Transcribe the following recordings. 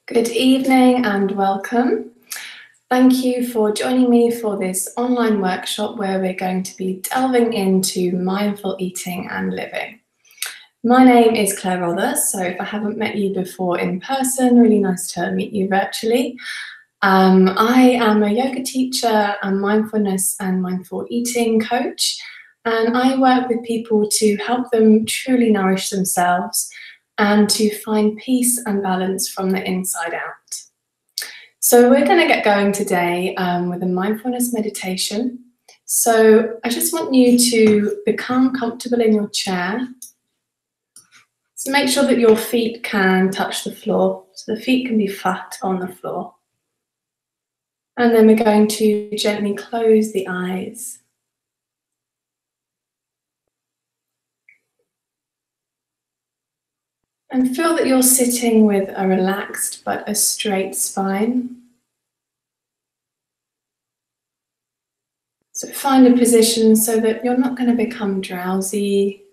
Good evening and welcome. Thank you for joining me for this online workshop where we're going to be delving into mindful eating and living. My name is Claire Rother, so if I haven't met you before in person, really nice to meet you virtually. I am a yoga teacher, a mindfulness and mindful eating coach, and I work with people to help them truly nourish themselves and to find peace and balance from the inside out. So we're going to get going today with a mindfulness meditation. So I just want you to become comfortable in your chair. So make sure that your feet can touch the floor. So the feet can be flat on the floor. And then we're going to gently close the eyes. And feel that you're sitting with a relaxed but a straight spine. So find a position so that you're not going to become drowsy,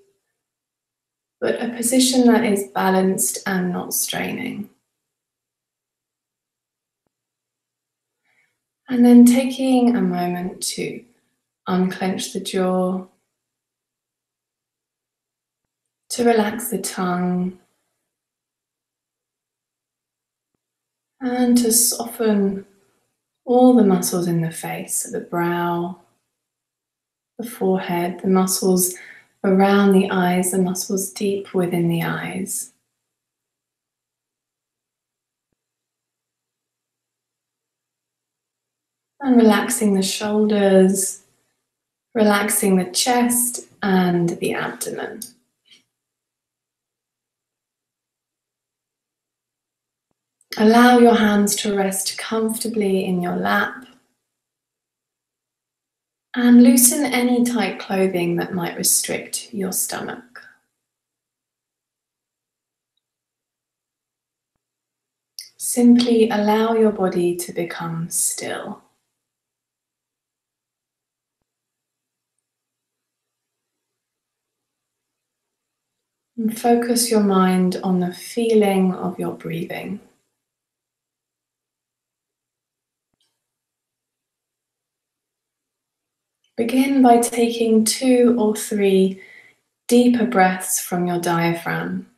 but a position that is balanced and not straining. And then taking a moment to unclench the jaw, to relax the tongue, and to soften all the muscles in the face, the brow, the forehead, the muscles around the eyes, the muscles deep within the eyes. And relaxing the shoulders, relaxing the chest and the abdomen. Allow your hands to rest comfortably in your lap. And loosen any tight clothing that might restrict your stomach. Simply allow your body to become still. And focus your mind on the feeling of your breathing. Begin by taking 2 or 3 deeper breaths from your diaphragm,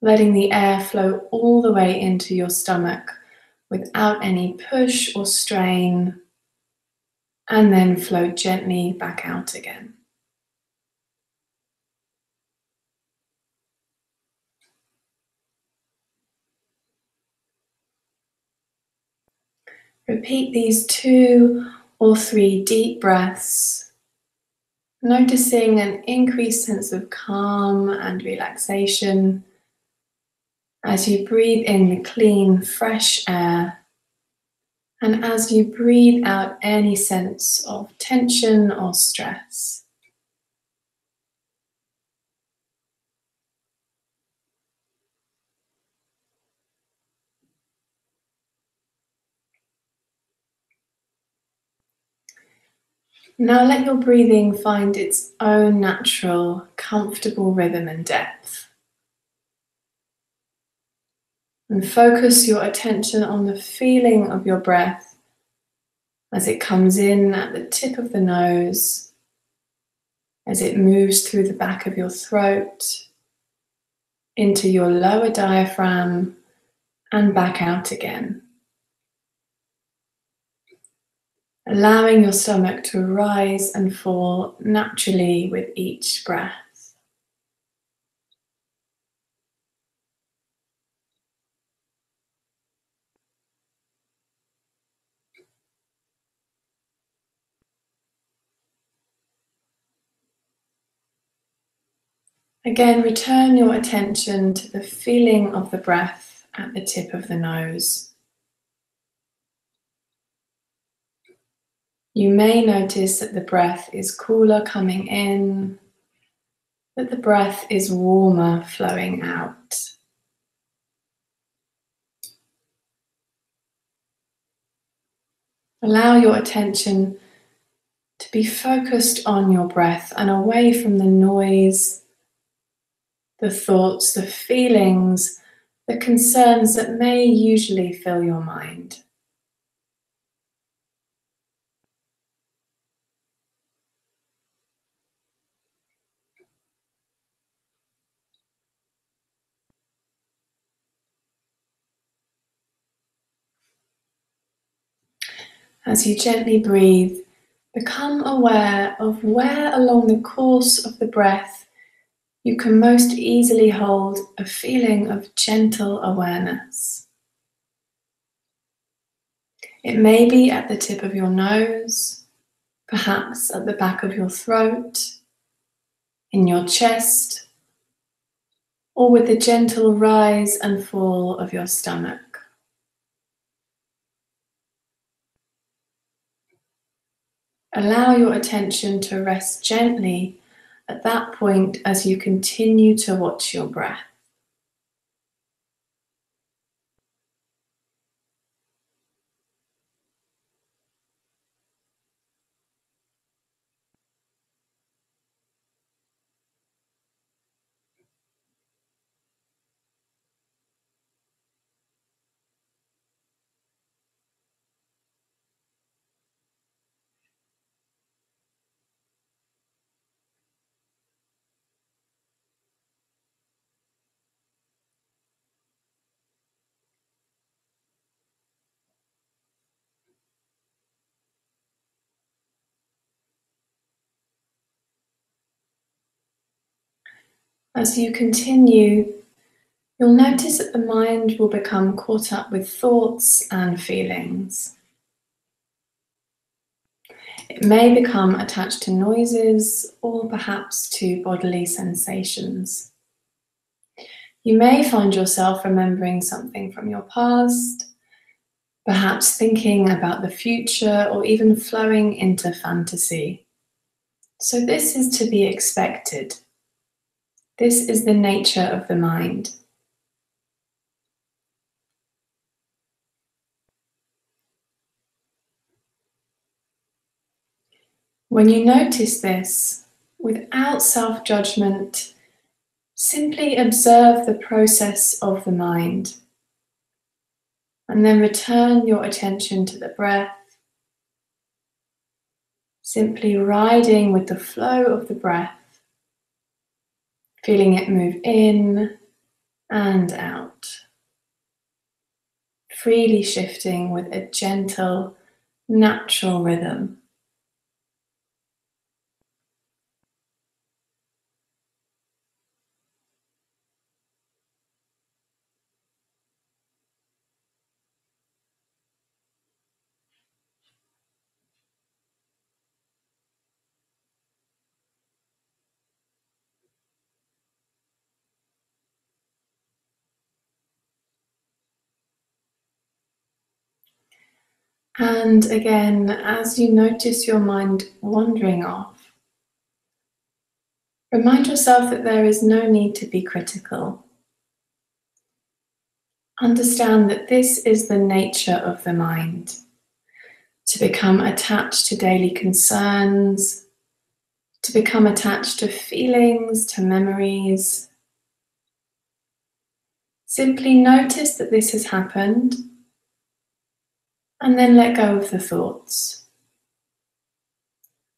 letting the air flow all the way into your stomach without any push or strain, and then flow gently back out again. Repeat these 2 or 3 deep breaths, noticing an increased sense of calm and relaxation as you breathe in the clean, fresh air, and as you breathe out any sense of tension or stress. Now let your breathing find its own natural, comfortable rhythm and depth. And focus your attention on the feeling of your breath as it comes in at the tip of the nose, as it moves through the back of your throat, into your lower diaphragm, and back out again. Allowing your stomach to rise and fall naturally with each breath. Again, return your attention to the feeling of the breath at the tip of the nose. You may notice that the breath is cooler coming in, that the breath is warmer flowing out. Allow your attention to be focused on your breath and away from the noise, the thoughts, the feelings the concerns that may usually fill your mind. As you gently breathe, become aware of where along the course of the breath you can most easily hold a feeling of gentle awareness. It may be at the tip of your nose, perhaps at the back of your throat, in your chest, or with the gentle rise and fall of your stomach. Allow your attention to rest gently at that point as you continue to watch your breath. As you continue, you'll notice that the mind will become caught up with thoughts and feelings. It may become attached to noises or perhaps to bodily sensations. You may find yourself remembering something from your past, perhaps thinking about the future or even flowing into fantasy. So this is to be expected. This is the nature of the mind. When you notice this, without self-judgment, simply observe the process of the mind, and then return your attention to the breath, simply riding with the flow of the breath, feeling it move in and out, freely shifting with a gentle, natural rhythm. And again, as you notice your mind wandering off, remind yourself that there is no need to be critical. Understand that this is the nature of the mind, to become attached to daily concerns, to become attached to feelings, to memories. Simply notice that this has happened, and then let go of the thoughts.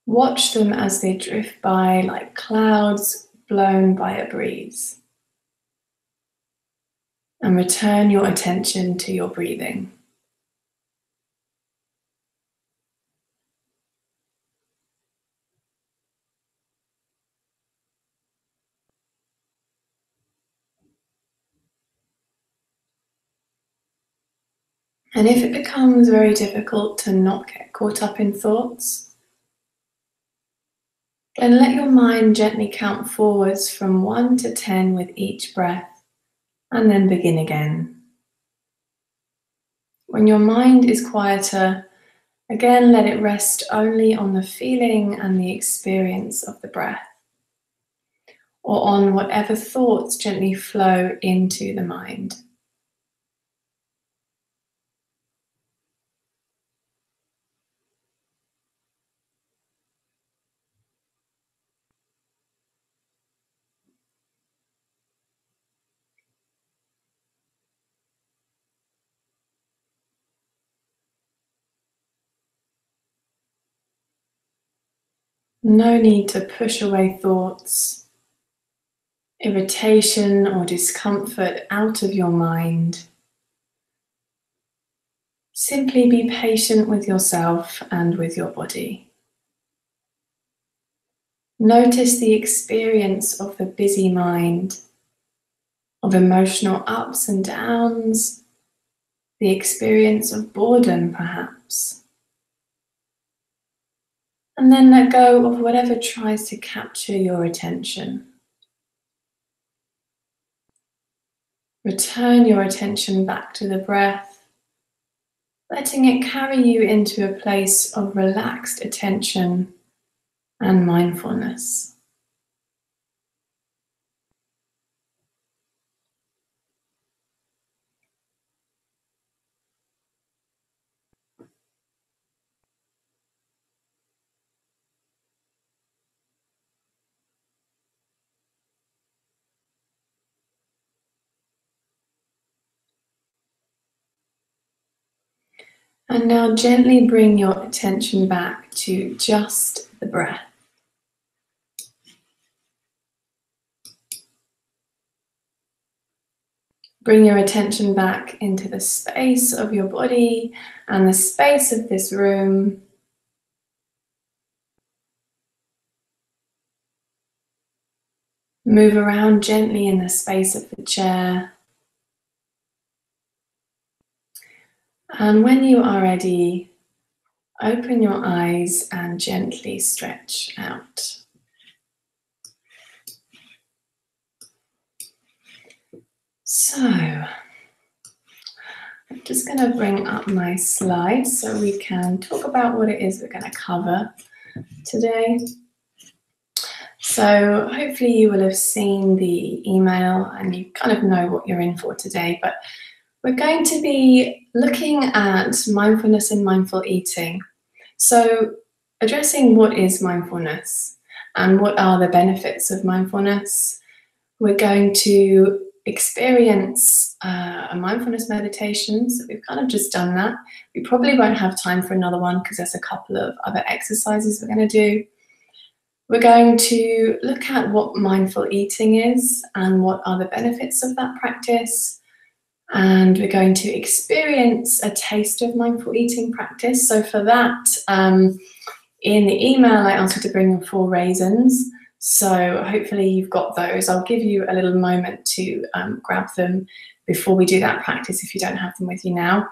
Watch them as they drift by like clouds blown by a breeze. And return your attention to your breathing. And if it becomes very difficult to not get caught up in thoughts, then let your mind gently count forwards from 1 to 10 with each breath, and then begin again. When your mind is quieter, again let it rest only on the feeling and the experience of the breath, or on whatever thoughts gently flow into the mind. No need to push away thoughts, irritation or discomfort out of your mind. Simply be patient with yourself and with your body. Notice the experience of the busy mind, of emotional ups and downs, the experience of boredom perhaps. And then let go of whatever tries to capture your attention. Return your attention back to the breath, letting it carry you into a place of relaxed attention and mindfulness. And now gently bring your attention back to just the breath. Bring your attention back into the space of your body and the space of this room. Move around gently in the space of the chair. And when you are ready, open your eyes and gently stretch out. So, I'm just going to bring up my slides so we can talk about what it is we're going to cover today. So hopefully you will have seen the email and you kind of know what you're in for today, but we're going to be looking at mindfulness and mindful eating. So addressing what is mindfulness and what are the benefits of mindfulness. We're going to experience a mindfulness meditation. So we've kind of just done that. We probably won't have time for another one because there's a couple of other exercises we're going to do. We're going to look at what mindful eating is and what are the benefits of that practice. And we're going to experience a taste of mindful eating practice. So for that, in the email, I asked you to bring 4 raisins. So hopefully you've got those. I'll give you a little moment to grab them before we do that practice if you don't have them with you now.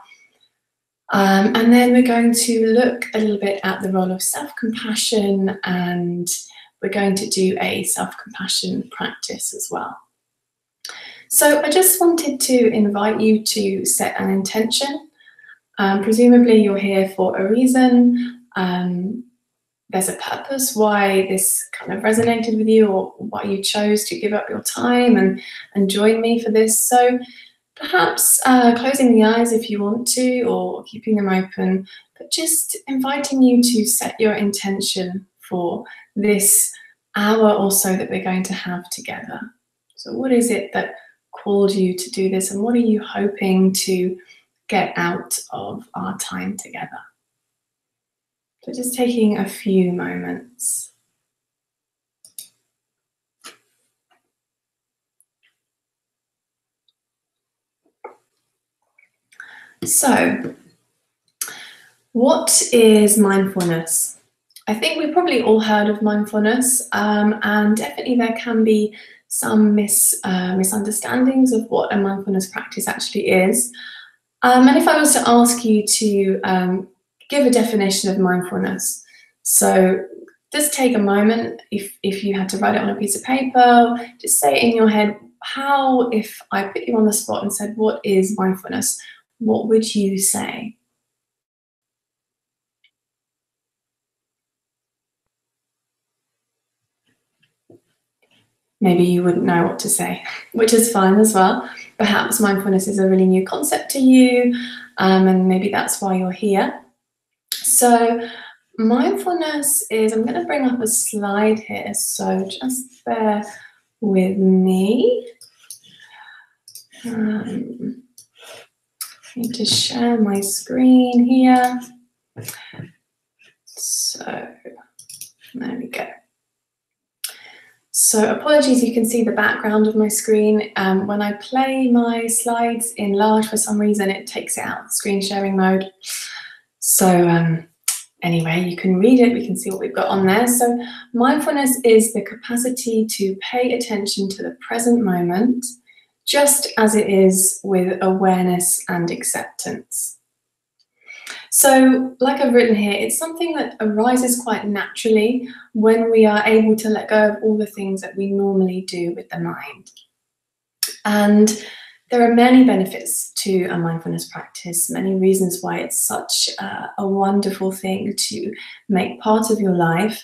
And then we're going to look a little bit at the role of self-compassion, and we're going to do a self-compassion practice as well. So I just wanted to invite you to set an intention. Presumably you're here for a reason. There's a purpose why this kind of resonated with you or why you chose to give up your time and join me for this. So perhaps closing the eyes if you want to, or keeping them open, but just inviting you to set your intention for this hour or so that we're going to have together. So what is it that called you to do this, and what are you hoping to get out of our time together? So just taking a few moments. So, what is mindfulness? I think we've probably all heard of mindfulness, and definitely there can be some misunderstandings of what a mindfulness practice actually is. And if I was to ask you to give a definition of mindfulness, so just take a moment, if you had to write it on a piece of paper, just say it in your head, how, if I put you on the spot and said, what is mindfulness, what would you say? Maybe you wouldn't know what to say, which is fine as well. Perhaps mindfulness is a really new concept to you, and maybe that's why you're here. So mindfulness is, I'm going to bring up a slide here, so just bear with me. I need to share my screen here. So There we go. So apologies, you can see the background of my screen. When I play my slides in large, for some reason, it takes it out of screen sharing mode. So anyway, you can read it, we can see what we've got on there. So mindfulness is the capacity to pay attention to the present moment, just as it is, with awareness and acceptance. So, like I've written here, it's something that arises quite naturally when we are able to let go of all the things that we normally do with the mind. And there are many benefits to a mindfulness practice, many reasons why it's such a wonderful thing to make part of your life.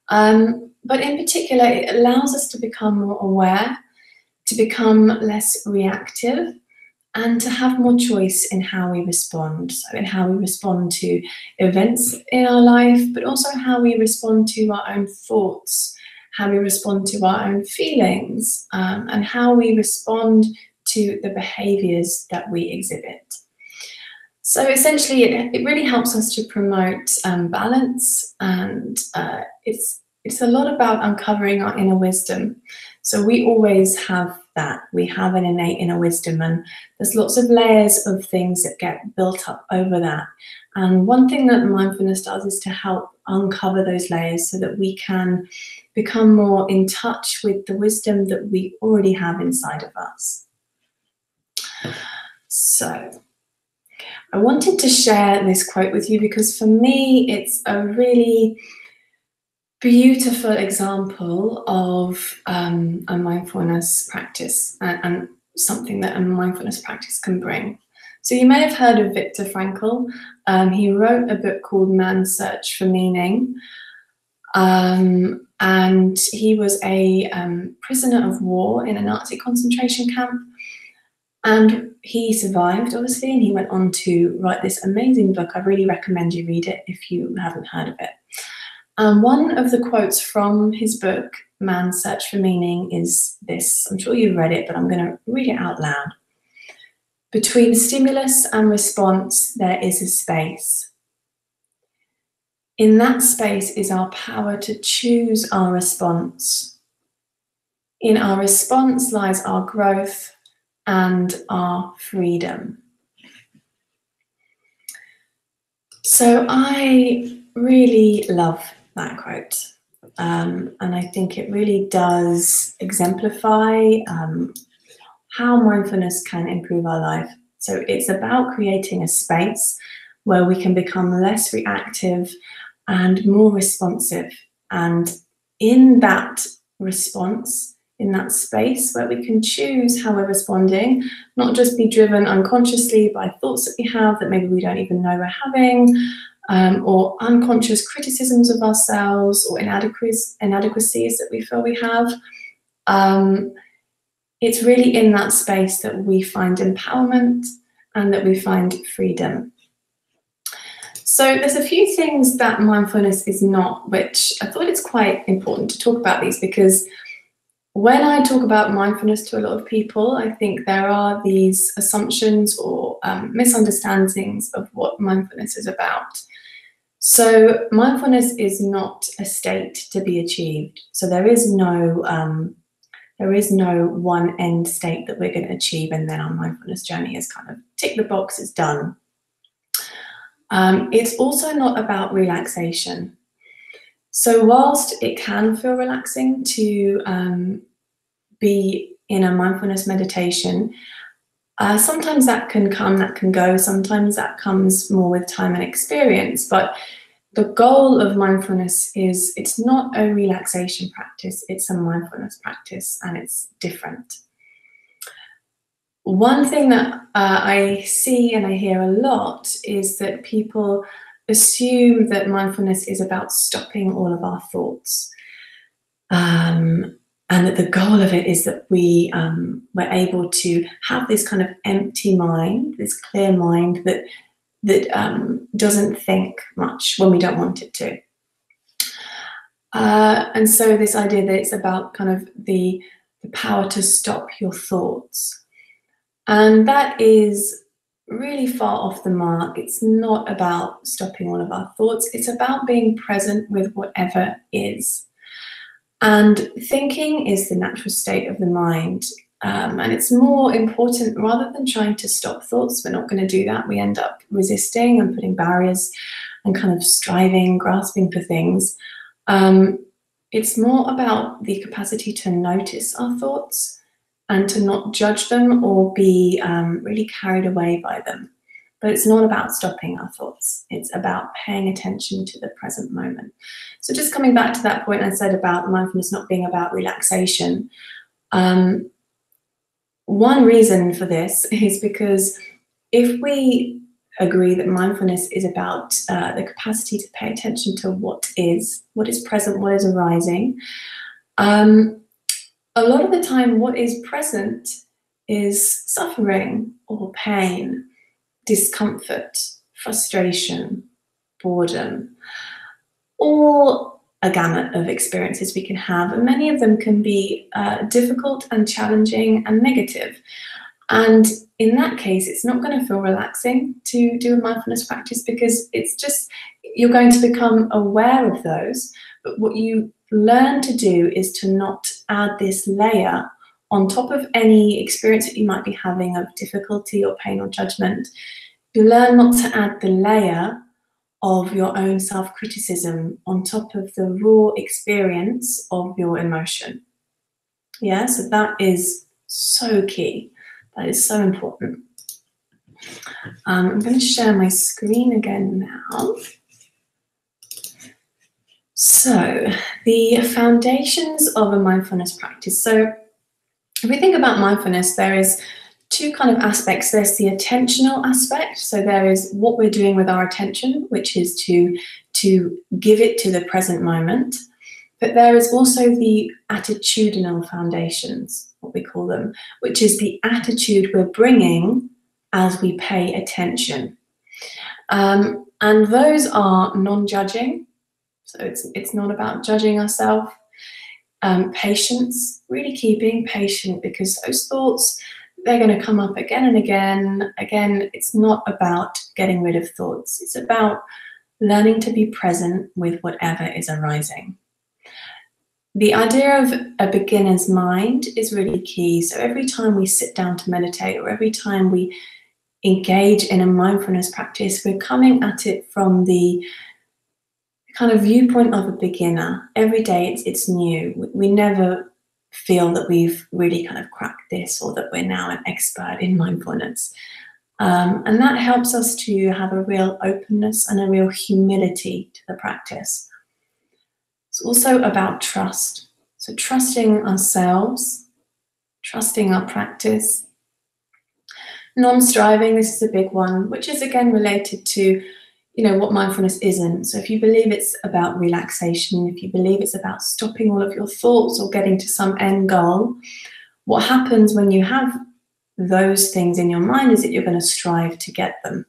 But in particular, it allows us to become more aware, to become less reactive, and to have more choice in how we respond. So in how we respond to events in our life, but also how we respond to our own thoughts, how we respond to our own feelings, and how we respond to the behaviours that we exhibit. So essentially, it really helps us to promote balance, and it's a lot about uncovering our inner wisdom. So we always have that. We have an innate inner wisdom, and there's lots of layers of things that get built up over that. And one thing that mindfulness does is to help uncover those layers so that we can become more in touch with the wisdom that we already have inside of us. So I wanted to share this quote with you because for me, it's a really beautiful example of a mindfulness practice and something that a mindfulness practice can bring. So you may have heard of Viktor Frankl. He wrote a book called Man's Search for Meaning. And he was a prisoner of war in a Nazi concentration camp. And he survived, obviously, and he went on to write this amazing book. I really recommend you read it if you haven't heard of it. One of the quotes from his book, Man's Search for Meaning, is this. I'm sure you've read it, but I'm going to read it out loud. Between stimulus and response, there is a space. In that space is our power to choose our response. In our response lies our growth and our freedom. So I really love that quote, and I think it really does exemplify how mindfulness can improve our life. So it's about creating a space where we can become less reactive and more responsive, and in that response, in that space where we can choose how we're responding, not just be driven unconsciously by thoughts that we have that maybe we don't even know we're having, or unconscious criticisms of ourselves or inadequacies that we feel we have. It's really in that space that we find empowerment and that we find freedom. So there's a few things that mindfulness is not, which I thought it's quite important to talk about these, because when I talk about mindfulness to a lot of people, I think there are these assumptions or misunderstandings of what mindfulness is about. So mindfulness is not a state to be achieved. So there is no one end state that we're going to achieve and then our mindfulness journey is kind of tick the box, it's done. It's also not about relaxation. So whilst it can feel relaxing to be in a mindfulness meditation, sometimes that can come, that can go, sometimes that comes more with time and experience, but the goal of mindfulness is it's not a relaxation practice, it's a mindfulness practice, and it's different. One thing that I see and I hear a lot is that people assume that mindfulness is about stopping all of our thoughts, and that the goal of it is that we're able to have this kind of empty mind, this clear mind that doesn't think much when we don't want it to. And so this idea that it's about kind of the power to stop your thoughts. And that is really far off the mark. It's not about stopping all of our thoughts. It's about being present with whatever is. And thinking is the natural state of the mind. And it's more important, rather than trying to stop thoughts, we're not going to do that. We end up resisting and putting barriers and kind of striving, grasping for things. It's more about the capacity to notice our thoughts and to not judge them or be really carried away by them. But it's not about stopping our thoughts. It's about paying attention to the present moment. So just coming back to that point I said about mindfulness not being about relaxation, one reason for this is because if we agree that mindfulness is about the capacity to pay attention to what is present, what is arising, a lot of the time what is present is suffering or pain, discomfort, frustration, boredom, all a gamut of experiences we can have, and many of them can be difficult and challenging and negative. And in that case, it's not going to feel relaxing to do a mindfulness practice, because it's just, you're going to become aware of those, but what you learn to do is to not add this layer on top of any experience that you might be having of difficulty or pain or judgment. You learn not to add the layer of your own self-criticism on top of the raw experience of your emotion. Yeah, so that is so key. That is so important. I'm going to share my screen again now. So, the foundations of a mindfulness practice. So, if we think about mindfulness, there is two kind of aspects. There's the attentional aspect. So there is what we're doing with our attention, which is to give it to the present moment. But there is also the attitudinal foundations, what we call them, which is the attitude we're bringing as we pay attention. And those are non-judging. So it's not about judging ourselves. Patience, really keeping patient, because those thoughts, they're going to come up again and again. Again, it's not about getting rid of thoughts. It's about learning to be present with whatever is arising. The idea of a beginner's mind is really key. So every time we sit down to meditate, or every time we engage in a mindfulness practice, we're coming at it from the kind of viewpoint of a beginner. Every day it's new. We never feel that we've really kind of cracked this, or that we're now an expert in mindfulness. And that helps us to have a real openness and a real humility to the practice. It's also about trust. So trusting ourselves, trusting our practice. Non-striving, this is a big one, which is again related to, you know, what mindfulness isn't. So if you believe it's about relaxation, if you believe it's about stopping all of your thoughts or getting to some end goal, what happens when you have those things in your mind is that you're going to strive to get them,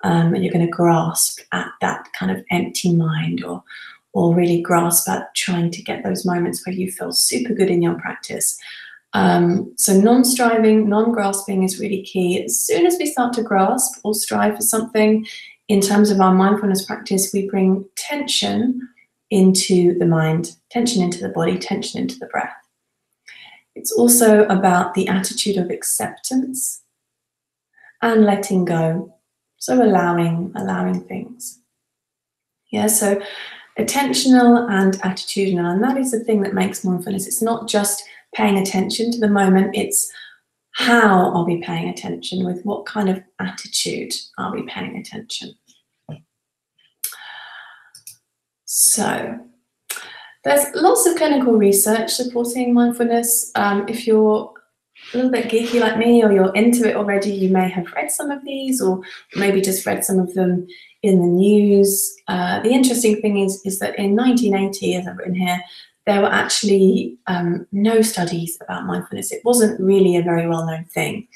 and you're going to grasp at that kind of empty mind, or really grasp at trying to get those moments where you feel super good in your practice. So non-striving, non-grasping is really key. As soon as we start to grasp or strive for something, in terms of our mindfulness practice, we bring tension into the mind, tension into the body, tension into the breath. It's also about the attitude of acceptance and letting go. So allowing things. Yeah, so attentional and attitudinal, and that is the thing that makes mindfulness. It's not just paying attention to the moment, it's how are we paying attention, with what kind of attitude are we paying attention. So there's lots of clinical research supporting mindfulness. If you're a little bit geeky like me, or you're into it already, you may have read some of these, or maybe just read some of them in the news. The interesting thing is that in 1980, as I've written here, there were actually no studies about mindfulness. It wasn't really a very well-known thing.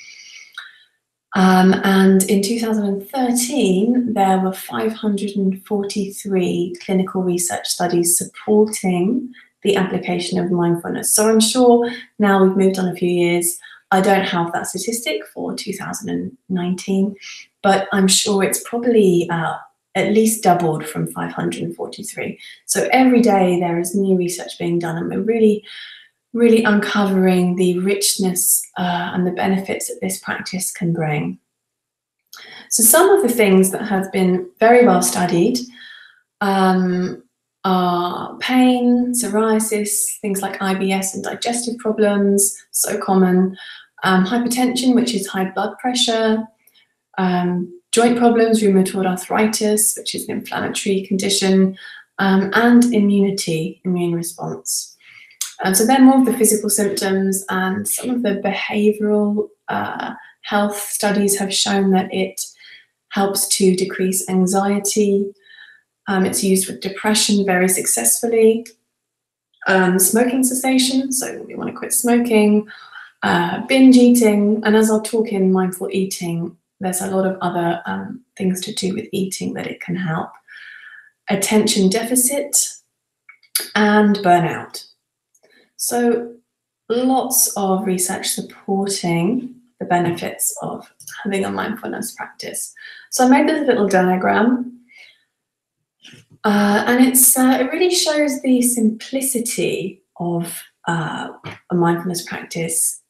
And in 2013, there were 543 clinical research studies supporting the application of mindfulness. So I'm sure now we've moved on a few years, I don't have that statistic for 2019, but I'm sure it's probably at least doubled from 543. So every day there is new research being done, and we're really uncovering the richness and the benefits that this practice can bring. So some of the things that have been very well studied are pain, psoriasis, things like IBS and digestive problems, so common, hypertension, which is high blood pressure, joint problems, rheumatoid arthritis, which is an inflammatory condition, and immune response. So they're more of the physical symptoms, and some of the behavioral health studies have shown that it helps to decrease anxiety. It's used with depression very successfully. Smoking cessation, so we want to quit smoking, binge eating, and as I'll talk in mindful eating, there's a lot of other things to do with eating that it can help. Attention deficit and burnout. So lots of research supporting the benefits of having a mindfulness practice. So I made this little diagram, and it really shows the simplicity of a mindfulness practice,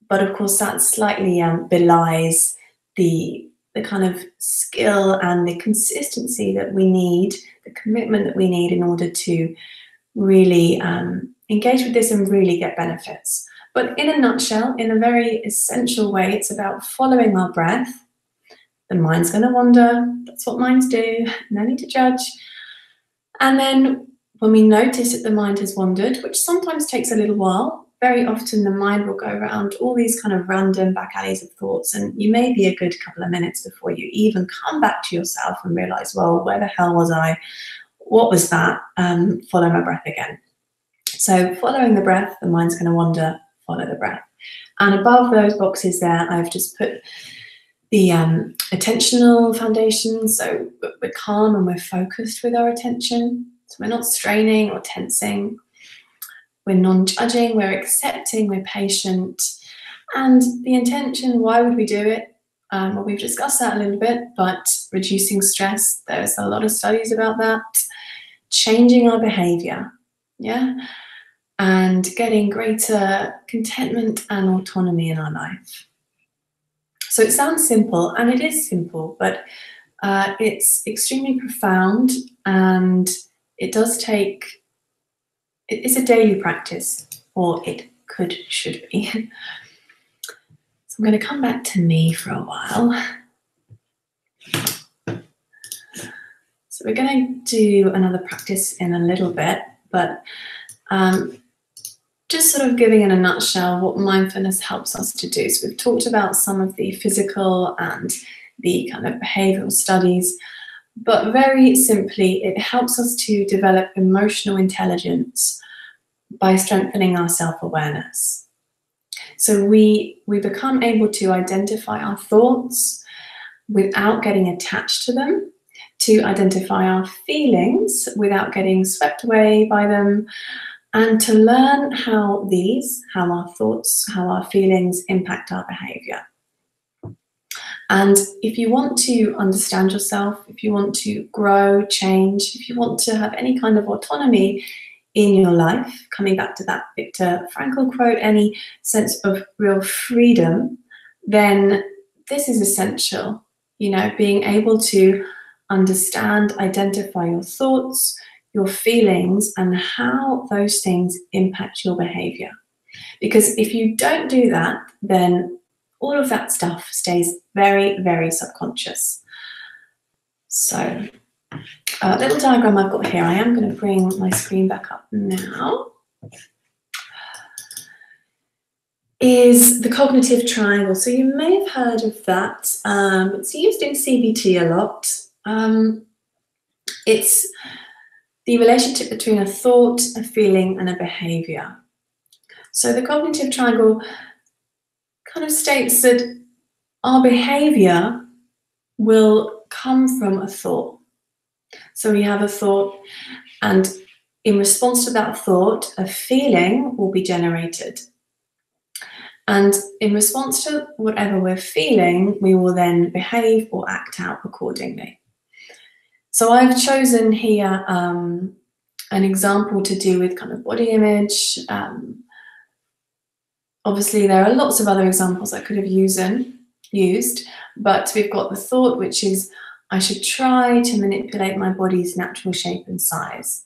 but of course that slightly belies the kind of skill and the consistency that we need, the commitment that we need in order to really engage with this and really get benefits. But in a nutshell, in a very essential way, it's about following our breath. The mind's going to wander. That's what minds do. No need to judge. And then when we notice that the mind has wandered, which sometimes takes a little while, very often the mind will go around all these kind of random back alleys of thoughts, and you may be a good couple of minutes before you even come back to yourself and realize, well, where the hell was I? What was that? Follow my breath again. So following the breath, the mind's going to wander, follow the breath. And above those boxes there, I've just put the attentional foundation. So we're calm and we're focused with our attention. So we're not straining or tensing. We're non-judging, we're accepting, we're patient. And the intention, why would we do it? Well, we've discussed that a little bit, but reducing stress, there's a lot of studies about that. Changing our behavior, yeah? And getting greater contentment and autonomy in our life. So it sounds simple, and it is simple, but it's extremely profound, and it does take, it's a daily practice, or it should be. So I'm going to come back to me for a while. So we're going to do another practice in a little bit, but just sort of giving in a nutshell what mindfulness helps us to do. So we've talked about some of the physical and the kind of behavioral studies, but very simply, it helps us to develop emotional intelligence by strengthening our self-awareness. So we become able to identify our thoughts without getting attached to them, to identify our feelings without getting swept away by them, and to learn how our thoughts, how our feelings impact our behavior. And if you want to understand yourself, if you want to grow, change, if you want to have any kind of autonomy in your life, coming back to that Viktor Frankl quote, any sense of real freedom, then this is essential. You know, being able to understand, identify your thoughts, your feelings, and how those things impact your behavior. Because if you don't do that, then all of that stuff stays very, very subconscious. So, a little diagram I've got here. I am going to bring my screen back up now. Is the cognitive triangle. So you may have heard of that. It's used in CBT a lot. It's the relationship between a thought, a feeling, and a behavior. So the cognitive triangle kind of states that our behavior will come from a thought. So we have a thought, and in response to that thought, a feeling will be generated. And in response to whatever we're feeling, we will then behave or act out accordingly. So I've chosen here an example to do with kind of body image. Obviously, there are lots of other examples I could have used, but we've got the thought, which is, I should try to manipulate my body's natural shape and size.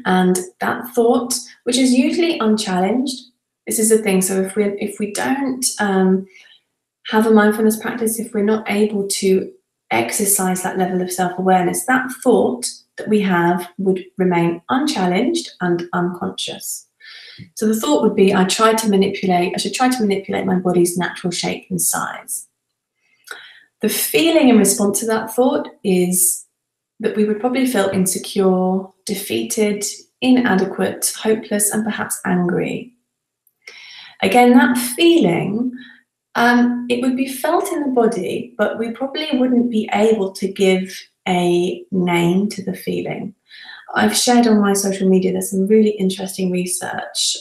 And that thought, which is usually unchallenged, this is the thing. So if we don't have a mindfulness practice, if we're not able to exercise that level of self-awareness, that thought that we have would remain unchallenged and unconscious. So the thought would be, I should try to manipulate my body's natural shape and size. The feeling in response to that thought is that we would probably feel insecure, defeated, inadequate, hopeless, and perhaps angry. Again, that feeling, it would be felt in the body, but we probably wouldn't be able to give a name to the feeling. I've shared on my social media, there's some really interesting research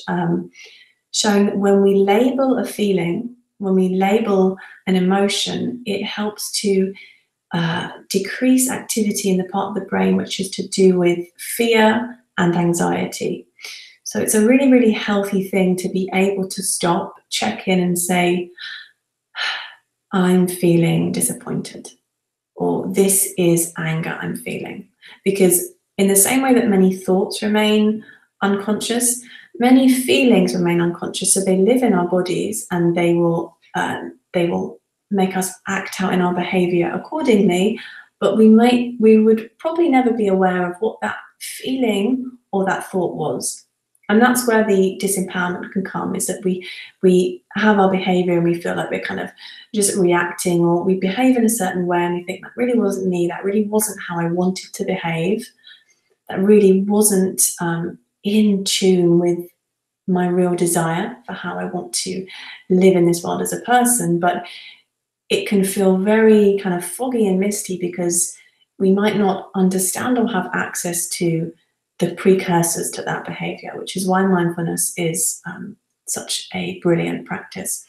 showing that when we label a feeling, when we label an emotion, it helps to decrease activity in the part of the brain which is to do with fear and anxiety. So it's a really, really healthy thing to be able to stop, check in and say, I'm feeling disappointed, or this is anger I'm feeling. Because in the same way that many thoughts remain unconscious, many feelings remain unconscious. So they live in our bodies and they will make us act out in our behavior accordingly, but we would probably never be aware of what that feeling or that thought was. And that's where the disempowerment can come, is that we have our behavior and we feel like we're kind of just reacting, or we behave in a certain way and we think, that really wasn't me, that really wasn't how I wanted to behave, that really wasn't in tune with my real desire for how I want to live in this world as a person. But it can feel very kind of foggy and misty because we might not understand or have access to the precursors to that behavior, which is why mindfulness is such a brilliant practice.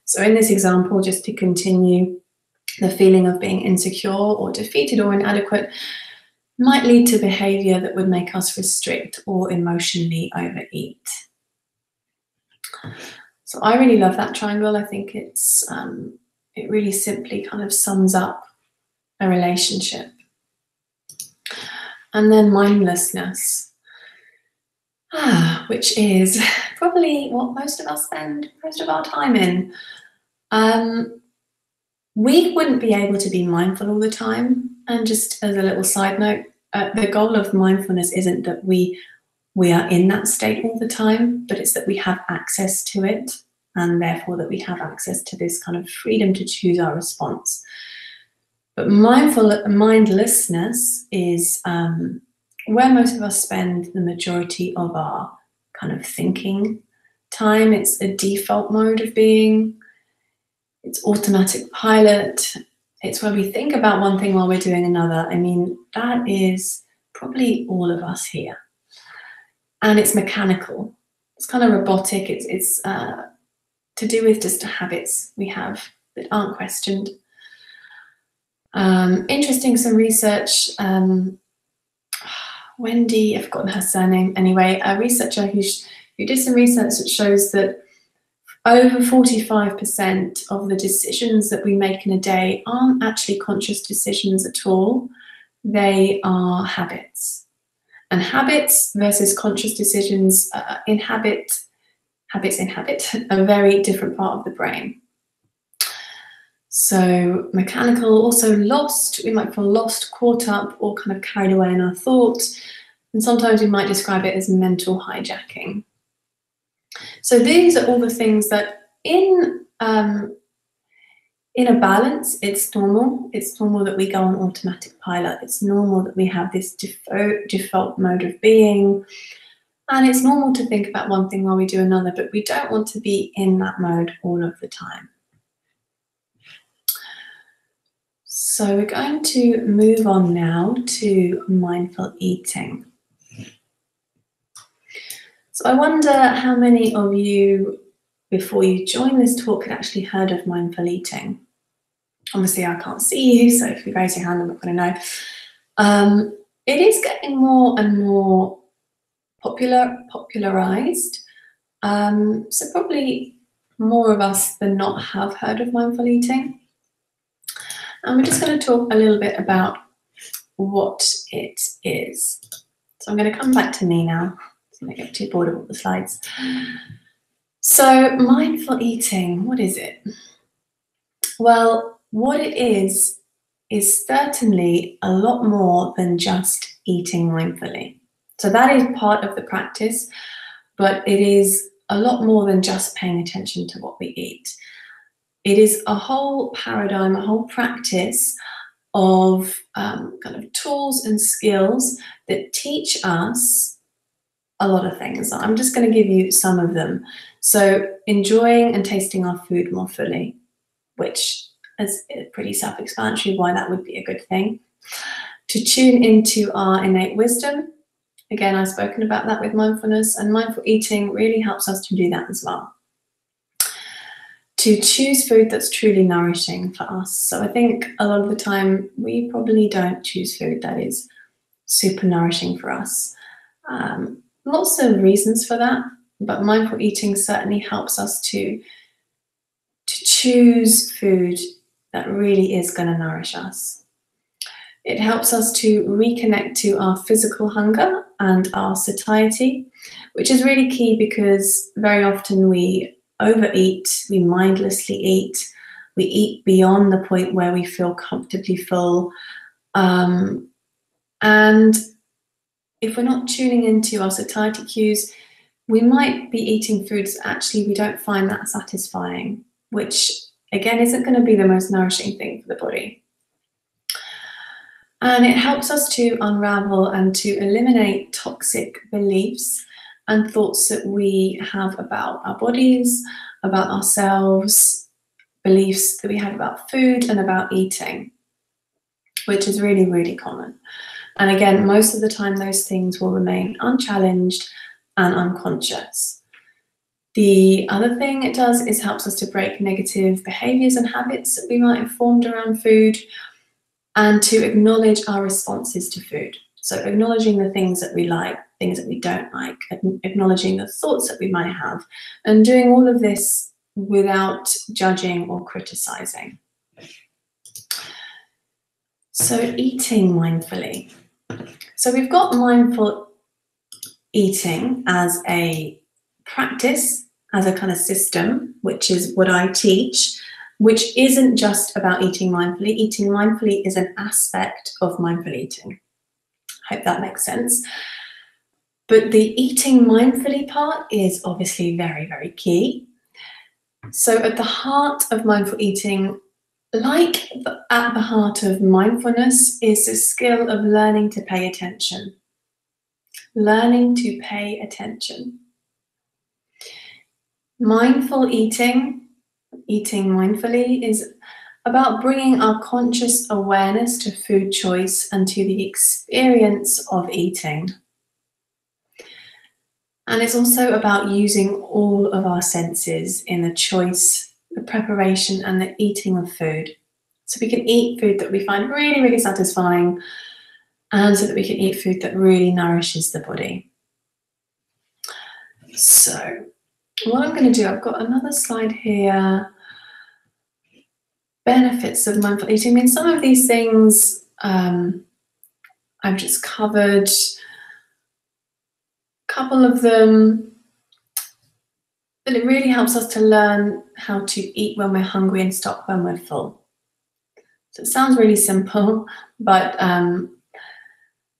So in this example, just to continue, the feeling of being insecure or defeated or inadequate might lead to behavior that would make us restrict or emotionally overeat. So I really love that triangle. I think it really simply kind of sums up a relationship. And then mindlessness, which is probably what most of us spend most of our time in. We wouldn't be able to be mindful all the time. And just as a little side note, the goal of mindfulness isn't that we are in that state all the time, but it's that we have access to it, and therefore that we have access to this kind of freedom to choose our response. But mindlessness is where most of us spend the majority of our kind of thinking time. It's a default mode of being. It's automatic pilot. It's where we think about one thing while we're doing another. I mean, that is probably all of us here. And it's mechanical. It's kind of robotic. It's to do with just habits we have that aren't questioned. Interesting, some research, Wendy, I've forgotten her surname, anyway, a researcher who did some research that shows that over 45% of the decisions that we make in a day aren't actually conscious decisions at all. They are habits. And habits versus conscious decisions inhabit a very different part of the brain. So mechanical, also lost, we might feel lost, caught up, or kind of carried away in our thoughts. And sometimes we might describe it as mental hijacking. So these are all the things that in a balance, it's normal. It's normal that we go on automatic pilot. It's normal that we have this default mode of being. And it's normal to think about one thing while we do another, but we don't want to be in that mode all of the time. So we're going to move on now to mindful eating. So I wonder how many of you before you join this talk had actually heard of mindful eating. Obviously, I can't see you, so if you raise your hand, I'm not going to know. It is getting more and more popularized. So probably more of us than not have heard of mindful eating. And we're just going to talk a little bit about what it is. So I'm going to come back to me now, so I don't get too bored of all the slides. So mindful eating, what is it? Well, what it is certainly a lot more than just eating mindfully. So that is part of the practice, but it is a lot more than just paying attention to what we eat. It is a whole paradigm, a whole practice of kind of tools and skills that teach us a lot of things. I'm just going to give you some of them. So enjoying and tasting our food more fully, which is pretty self-explanatory why that would be a good thing. To tune into our innate wisdom. Again, I've spoken about that with mindfulness, and mindful eating really helps us to do that as well. To choose food that's truly nourishing for us. So I think a lot of the time we probably don't choose food that is super nourishing for us. Lots of reasons for that, but mindful eating certainly helps us to choose food that really is going to nourish us. It helps us to reconnect to our physical hunger and our satiety, which is really key because very often we overeat, we mindlessly eat, we eat beyond the point where we feel comfortably full. And if we're not tuning into our satiety cues, we might be eating foods that actually we don't find that satisfying, which again isn't going to be the most nourishing thing for the body. And it helps us to unravel and to eliminate toxic beliefs and thoughts that we have about our bodies, about ourselves, beliefs that we have about food and about eating, which is really, really common. And again, most of the time, those things will remain unchallenged and unconscious. The other thing it does is helps us to break negative behaviors and habits that we might have formed around food, and to acknowledge our responses to food. So acknowledging the things that we like, things that we don't like, acknowledging the thoughts that we might have, and doing all of this without judging or criticizing. So eating mindfully. So we've got mindful eating as a practice, as a kind of system, which is what I teach, which isn't just about eating mindfully. Eating mindfully is an aspect of mindful eating. I hope that makes sense. But the eating mindfully part is obviously very, very key. So at the heart of mindful eating, like at the heart of mindfulness, is the skill of learning to pay attention. Learning to pay attention. Mindful eating, eating mindfully, is about bringing our conscious awareness to food choice and to the experience of eating. And it's also about using all of our senses in the choice, the preparation and the eating of food. So we can eat food that we find really, really satisfying, and so that we can eat food that really nourishes the body. So what I'm going to do, I've got another slide here. Benefits of mindful eating. I mean, some of these things I've just covered. A couple of them, but it really helps us to learn how to eat when we're hungry and stop when we're full. So it sounds really simple, but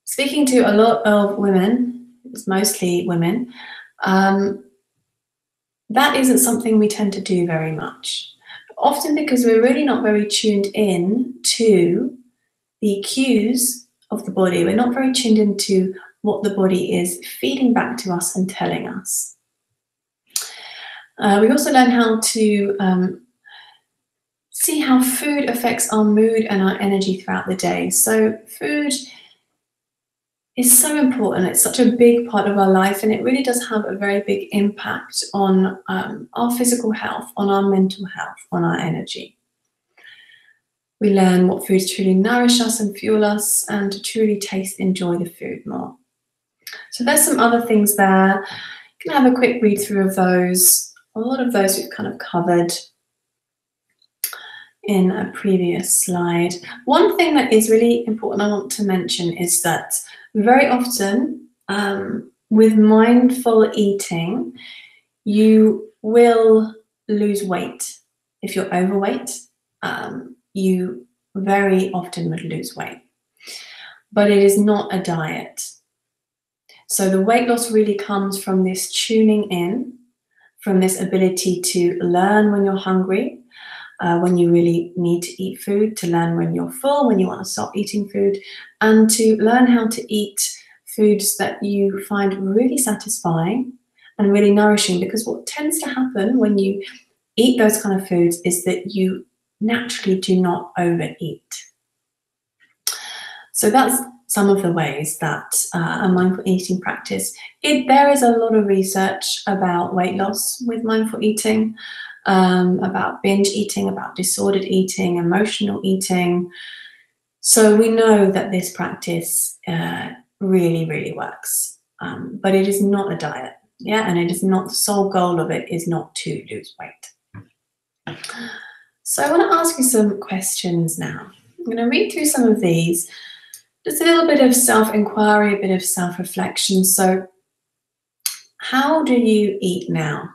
speaking to a lot of women, it's mostly women, that isn't something we tend to do very much. Often because we're really not very tuned in to the cues of the body. We're not very tuned into what the body is feeding back to us and telling us. We also learn how to see how food affects our mood and our energy throughout the day. So food is so important. It's such a big part of our life, and it really does have a very big impact on our physical health, on our mental health, on our energy. We learn what foods truly nourish us and fuel us, and to truly taste and enjoy the food more. So there's some other things there. You can have a quick read through of those. A lot of those we've kind of covered in a previous slide. One thing that is really important I want to mention is that very often with mindful eating, you will lose weight. If you're overweight, you very often would lose weight. But it is not a diet. So the weight loss really comes from this tuning in, from this ability to learn when you're hungry, when you really need to eat food, to learn when you're full, when you want to stop eating food, and to learn how to eat foods that you find really satisfying and really nourishing. Because what tends to happen when you eat those kind of foods is that you naturally do not overeat. So that's some of the ways that a mindful eating practice, there is a lot of research about weight loss with mindful eating, about binge eating, about disordered eating, emotional eating. So we know that this practice really, really works, but it is not a diet, yeah, and it is not, the sole goal of it is not to lose weight. So I want to ask you some questions now. I'm going to read through some of these. Just a little bit of self-inquiry, a bit of self-reflection. So how do you eat now?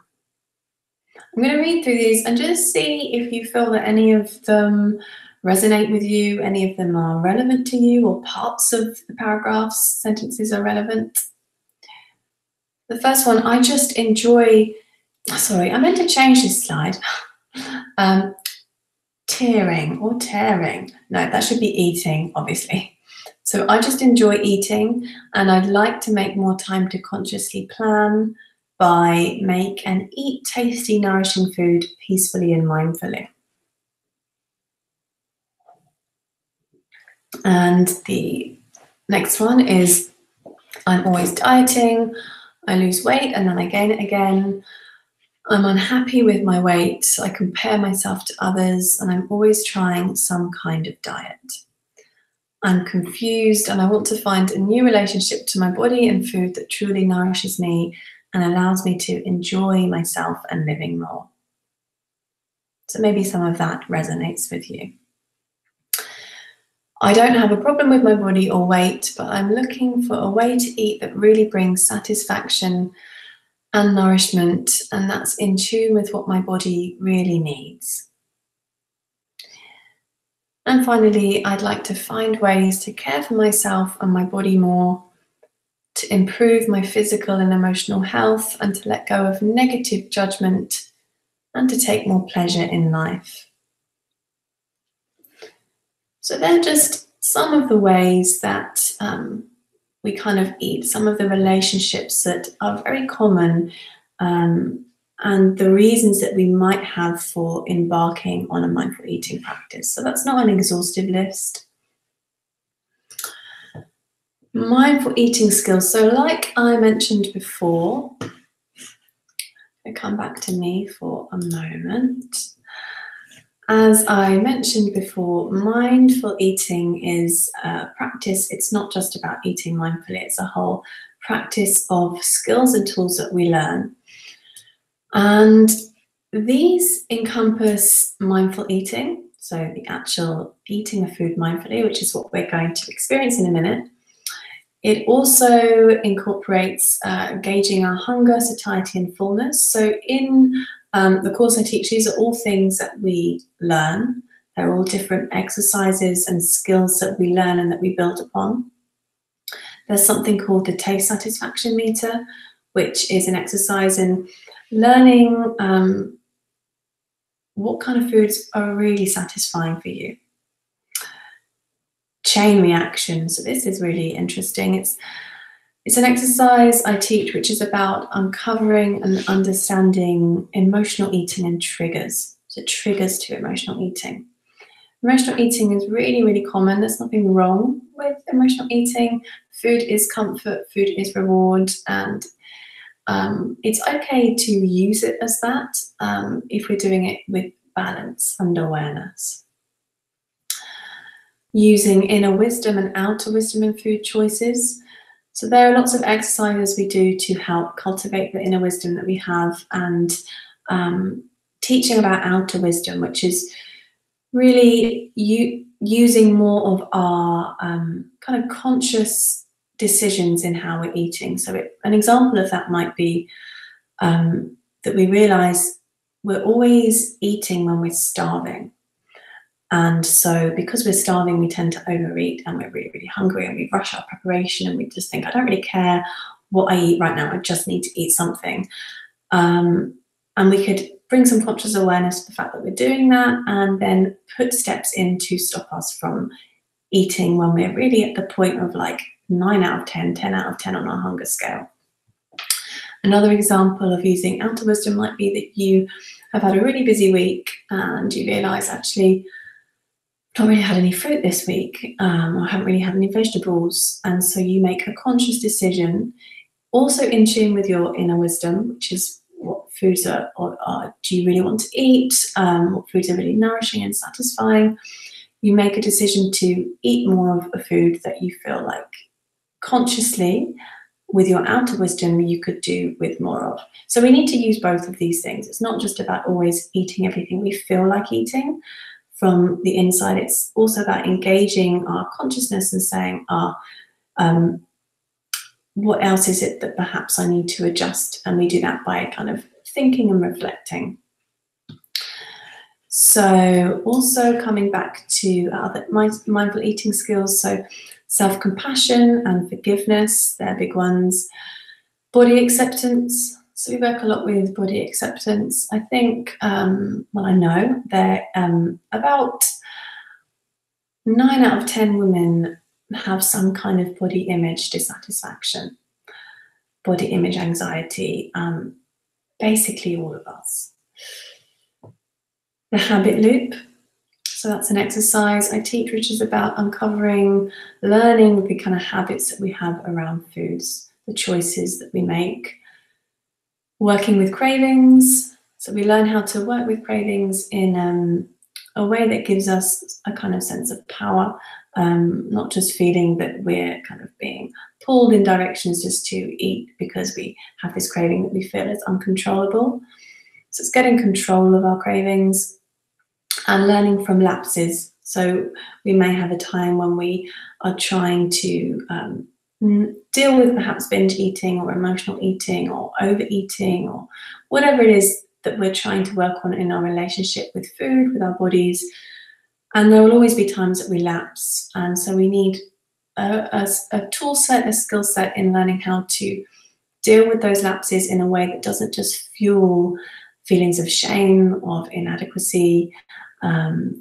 I'm going to read through these and just see if you feel that any of them resonate with you, any of them are relevant to you, or parts of the paragraphs, sentences are relevant. The first one, I just enjoy, sorry, I meant to change this slide. Tearing or tearing. No, that should be eating, obviously. So I just enjoy eating, and I'd like to make more time to consciously plan, buy, make, and eat tasty, nourishing food peacefully and mindfully. And the next one is, I'm always dieting, I lose weight and then I gain it again. I'm unhappy with my weight, I compare myself to others, and I'm always trying some kind of diet. I'm confused and I want to find a new relationship to my body and food that truly nourishes me and allows me to enjoy myself and living more. So maybe some of that resonates with you. I don't have a problem with my body or weight, but I'm looking for a way to eat that really brings satisfaction and nourishment, and that's in tune with what my body really needs. And finally, I'd like to find ways to care for myself and my body more, to improve my physical and emotional health, and to let go of negative judgment, and to take more pleasure in life. So they're just some of the ways that we kind of eat, some of the relationships that are very common, and the reasons that we might have for embarking on a mindful eating practice. So that's not an exhaustive list. Mindful eating skills. So like I mentioned before, come back to me for a moment. As I mentioned before, mindful eating is a practice. It's not just about eating mindfully, it's a whole practice of skills and tools that we learn. And these encompass mindful eating, so the actual eating of food mindfully, which is what we're going to experience in a minute. It also incorporates gauging our hunger, satiety, and fullness. So in the course I teach, these are all things that we learn. They're all different exercises and skills that we learn and that we build upon. There's something called the taste satisfaction meter, which is an exercise in learning what kind of foods are really satisfying for you. Chain reaction. So this is really interesting. It's an exercise I teach which is about uncovering and understanding emotional eating and triggers. So triggers to emotional eating. Emotional eating is really, really common. There's nothing wrong with emotional eating. Food is comfort, food is reward, and it's okay to use it as that if we're doing it with balance and awareness. Using inner wisdom and outer wisdom in food choices. So there are lots of exercises we do to help cultivate the inner wisdom that we have, and teaching about outer wisdom, which is really using more of our kind of conscious decisions in how we're eating. So an example of that might be that we realize we're always eating when we're starving. And so because we're starving, we tend to overeat, and we're really, really hungry, and we rush our preparation, and we just think, I don't really care what I eat right now, I just need to eat something. And we could bring some conscious awareness to the fact that we're doing that, and then put steps in to stop us from eating when we're really at the point of like 9 out of 10, 10 out of 10 on our hunger scale. Another example of using outer wisdom might be that you have had a really busy week and you realize, actually, I haven't really had any fruit this week, or I haven't really had any vegetables. And so you make a conscious decision, also in tune with your inner wisdom, which is what foods do you really want to eat, what foods are really nourishing and satisfying. You make a decision to eat more of a food that you feel like consciously, with your outer wisdom, you could do with more of. So we need to use both of these things. It's not just about always eating everything we feel like eating from the inside. It's also about engaging our consciousness and saying, what else is it that perhaps I need to adjust? And we do that by kind of thinking and reflecting. So also coming back to other mindful eating skills, so self-compassion and forgiveness, they're big ones. Body acceptance, so we work a lot with body acceptance. I think, well, I know that about 9 out of 10 women have some kind of body image dissatisfaction, body image anxiety, basically all of us. The habit loop, so that's an exercise I teach, which is about uncovering, learning the kind of habits that we have around foods, the choices that we make. Working with cravings, so we learn how to work with cravings in a way that gives us a kind of sense of power, not just feeling that we're kind of being pulled in directions just to eat because we have this craving that we feel is uncontrollable. So it's getting control of our cravings and learning from lapses. So we may have a time when we are trying to deal with perhaps binge eating or emotional eating or overeating or whatever it is that we're trying to work on in our relationship with food, with our bodies. And there will always be times that we lapse. And so we need a tool set, a skill set in learning how to deal with those lapses in a way that doesn't just fuel feelings of shame, of inadequacy,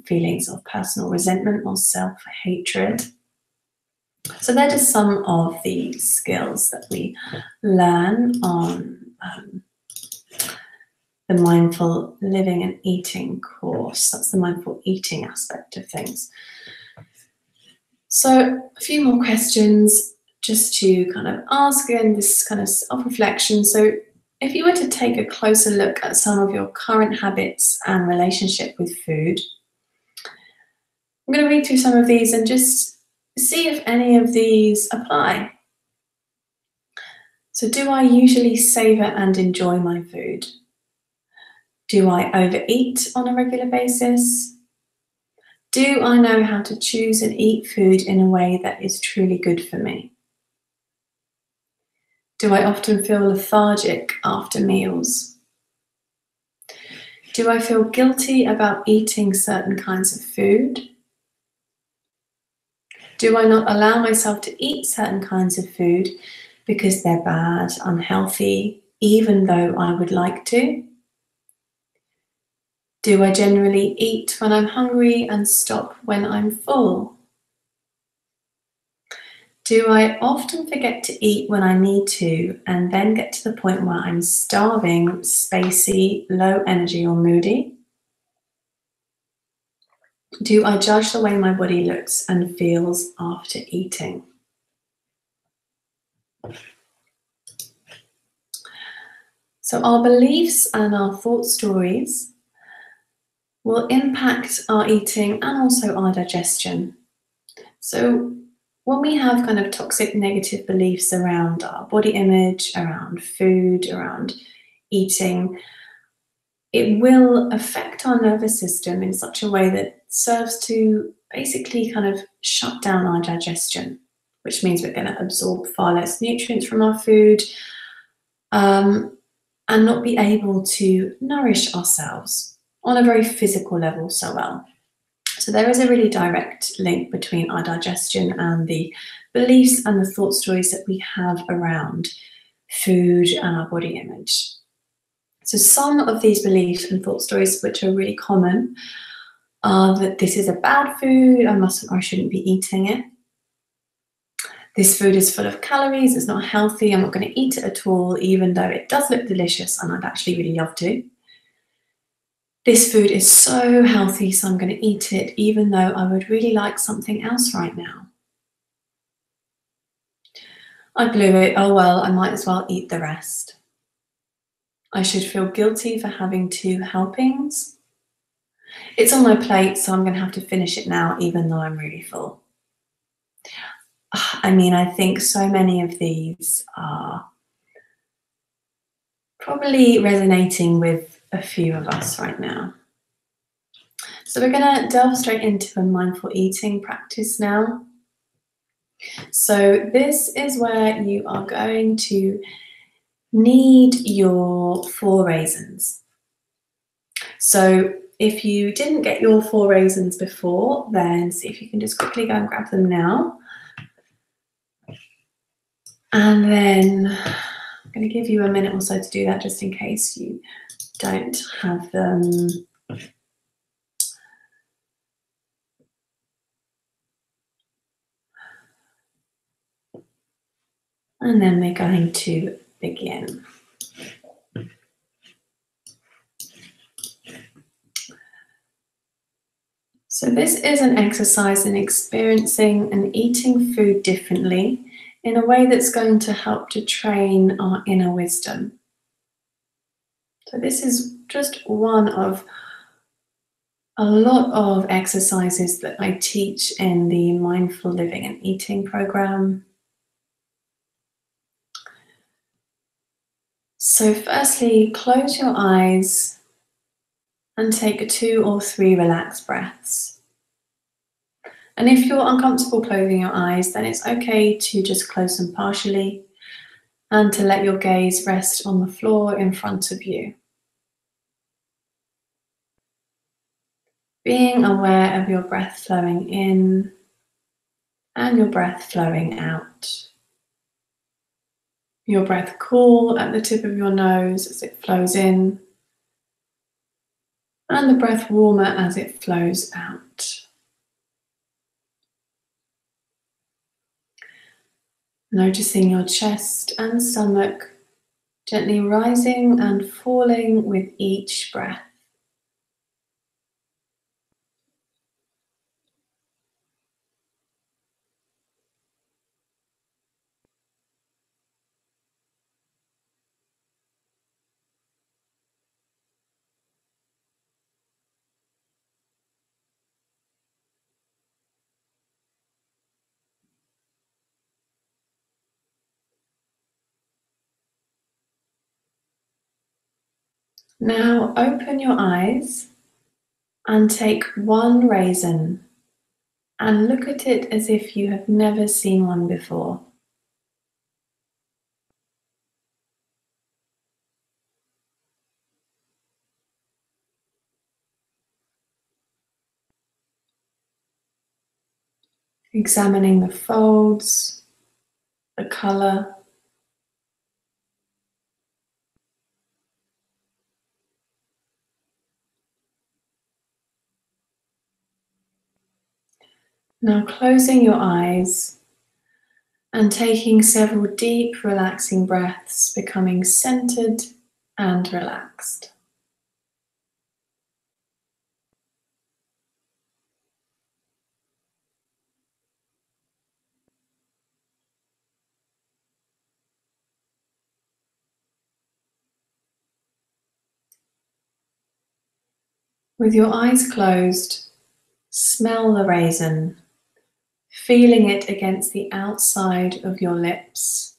feelings of personal resentment or self-hatred. So they're just some of the skills that we learn on the mindful living and eating course. That's the mindful eating aspect of things. So a few more questions just to kind of ask in this kind of self-reflection. So if you were to take a closer look at some of your current habits and relationship with food, I'm going to read through some of these and just see if any of these apply. So do I usually savor and enjoy my food? Do I overeat on a regular basis? Do I know how to choose and eat food in a way that is truly good for me? Do I often feel lethargic after meals? Do I feel guilty about eating certain kinds of food? Do I not allow myself to eat certain kinds of food because they're bad, unhealthy, even though I would like to? Do I generally eat when I'm hungry and stop when I'm full? Do I often forget to eat when I need to and then get to the point where I'm starving, spacey, low energy or moody? Do I judge the way my body looks and feels after eating? So our beliefs and our thought stories will impact our eating and also our digestion. So when we have kind of toxic negative beliefs around our body image, around food, around eating, it will affect our nervous system in such a way that serves to basically kind of shut down our digestion, which means we're going to absorb far less nutrients from our food, and not be able to nourish ourselves on a very physical level so well. So there is a really direct link between our digestion and the beliefs and the thought stories that we have around food and our body image. So some of these beliefs and thought stories which are really common are that this is a bad food, I mustn't or shouldn't be eating it. This food is full of calories, it's not healthy, I'm not going to eat it at all, even though it does look delicious and I'd actually really love to. This food is so healthy, so I'm going to eat it, even though I would really like something else right now. I blew it, oh well, I might as well eat the rest. I should feel guilty for having 2 helpings. It's on my plate, so I'm going to have to finish it now, even though I'm really full. I mean, I think so many of these are probably resonating with a few of us right now. So we're going to delve straight into a mindful eating practice now. So this is where you are going to need your 4 raisins. So if you didn't get your 4 raisins before, then see if you can just quickly go and grab them now. And then I'm going to give you a minute or so to do that, just in case you don't have them. And then we're going to begin. So this is an exercise in experiencing and eating food differently in a way that's going to help to train our inner wisdom. So this is just one of a lot of exercises that I teach in the Mindful Living and Eating program. So firstly, close your eyes and take 2 or 3 relaxed breaths. And if you're uncomfortable closing your eyes, then it's okay to just close them partially and to let your gaze rest on the floor in front of you. Being aware of your breath flowing in and your breath flowing out. Your breath cool at the tip of your nose as it flows in, and the breath warmer as it flows out. Noticing your chest and stomach gently rising and falling with each breath. Now open your eyes and take 1 raisin and look at it as if you have never seen one before. Examining the folds, the color. Now closing your eyes and taking several deep, relaxing breaths, becoming centered and relaxed. With your eyes closed, smell the raisin, feeling it against the outside of your lips.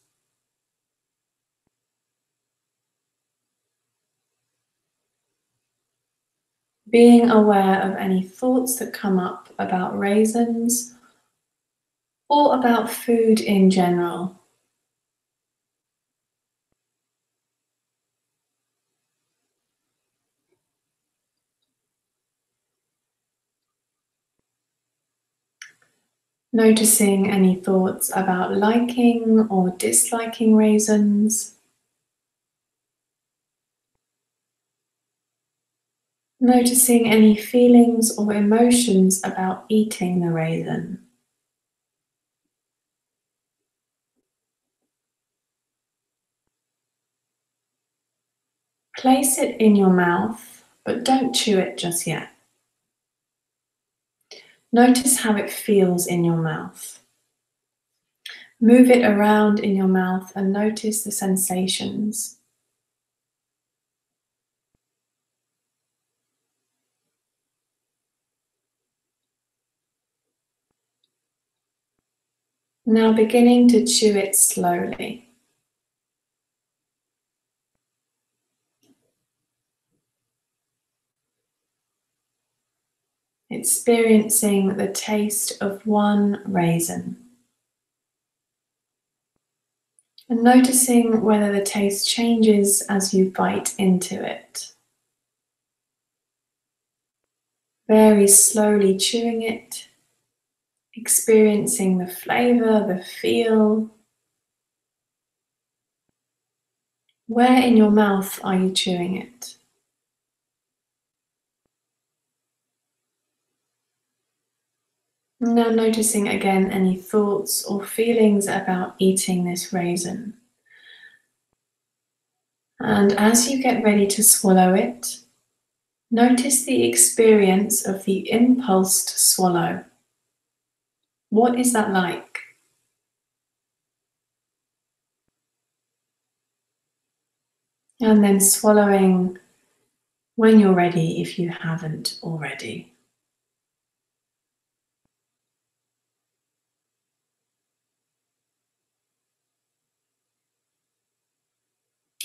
Being aware of any thoughts that come up about raisins or about food in general. Noticing any thoughts about liking or disliking raisins. Noticing any feelings or emotions about eating the raisin. Place it in your mouth, but don't chew it just yet. Notice how it feels in your mouth. Move it around in your mouth and notice the sensations. Now beginning to chew it slowly. Experiencing the taste of one raisin. And noticing whether the taste changes as you bite into it. Very slowly chewing it, experiencing the flavor, the feel. Where in your mouth are you chewing it? Now noticing again any thoughts or feelings about eating this raisin. And as you get ready to swallow it, notice the experience of the impulse to swallow. What is that like? And then swallowing when you're ready if you haven't already.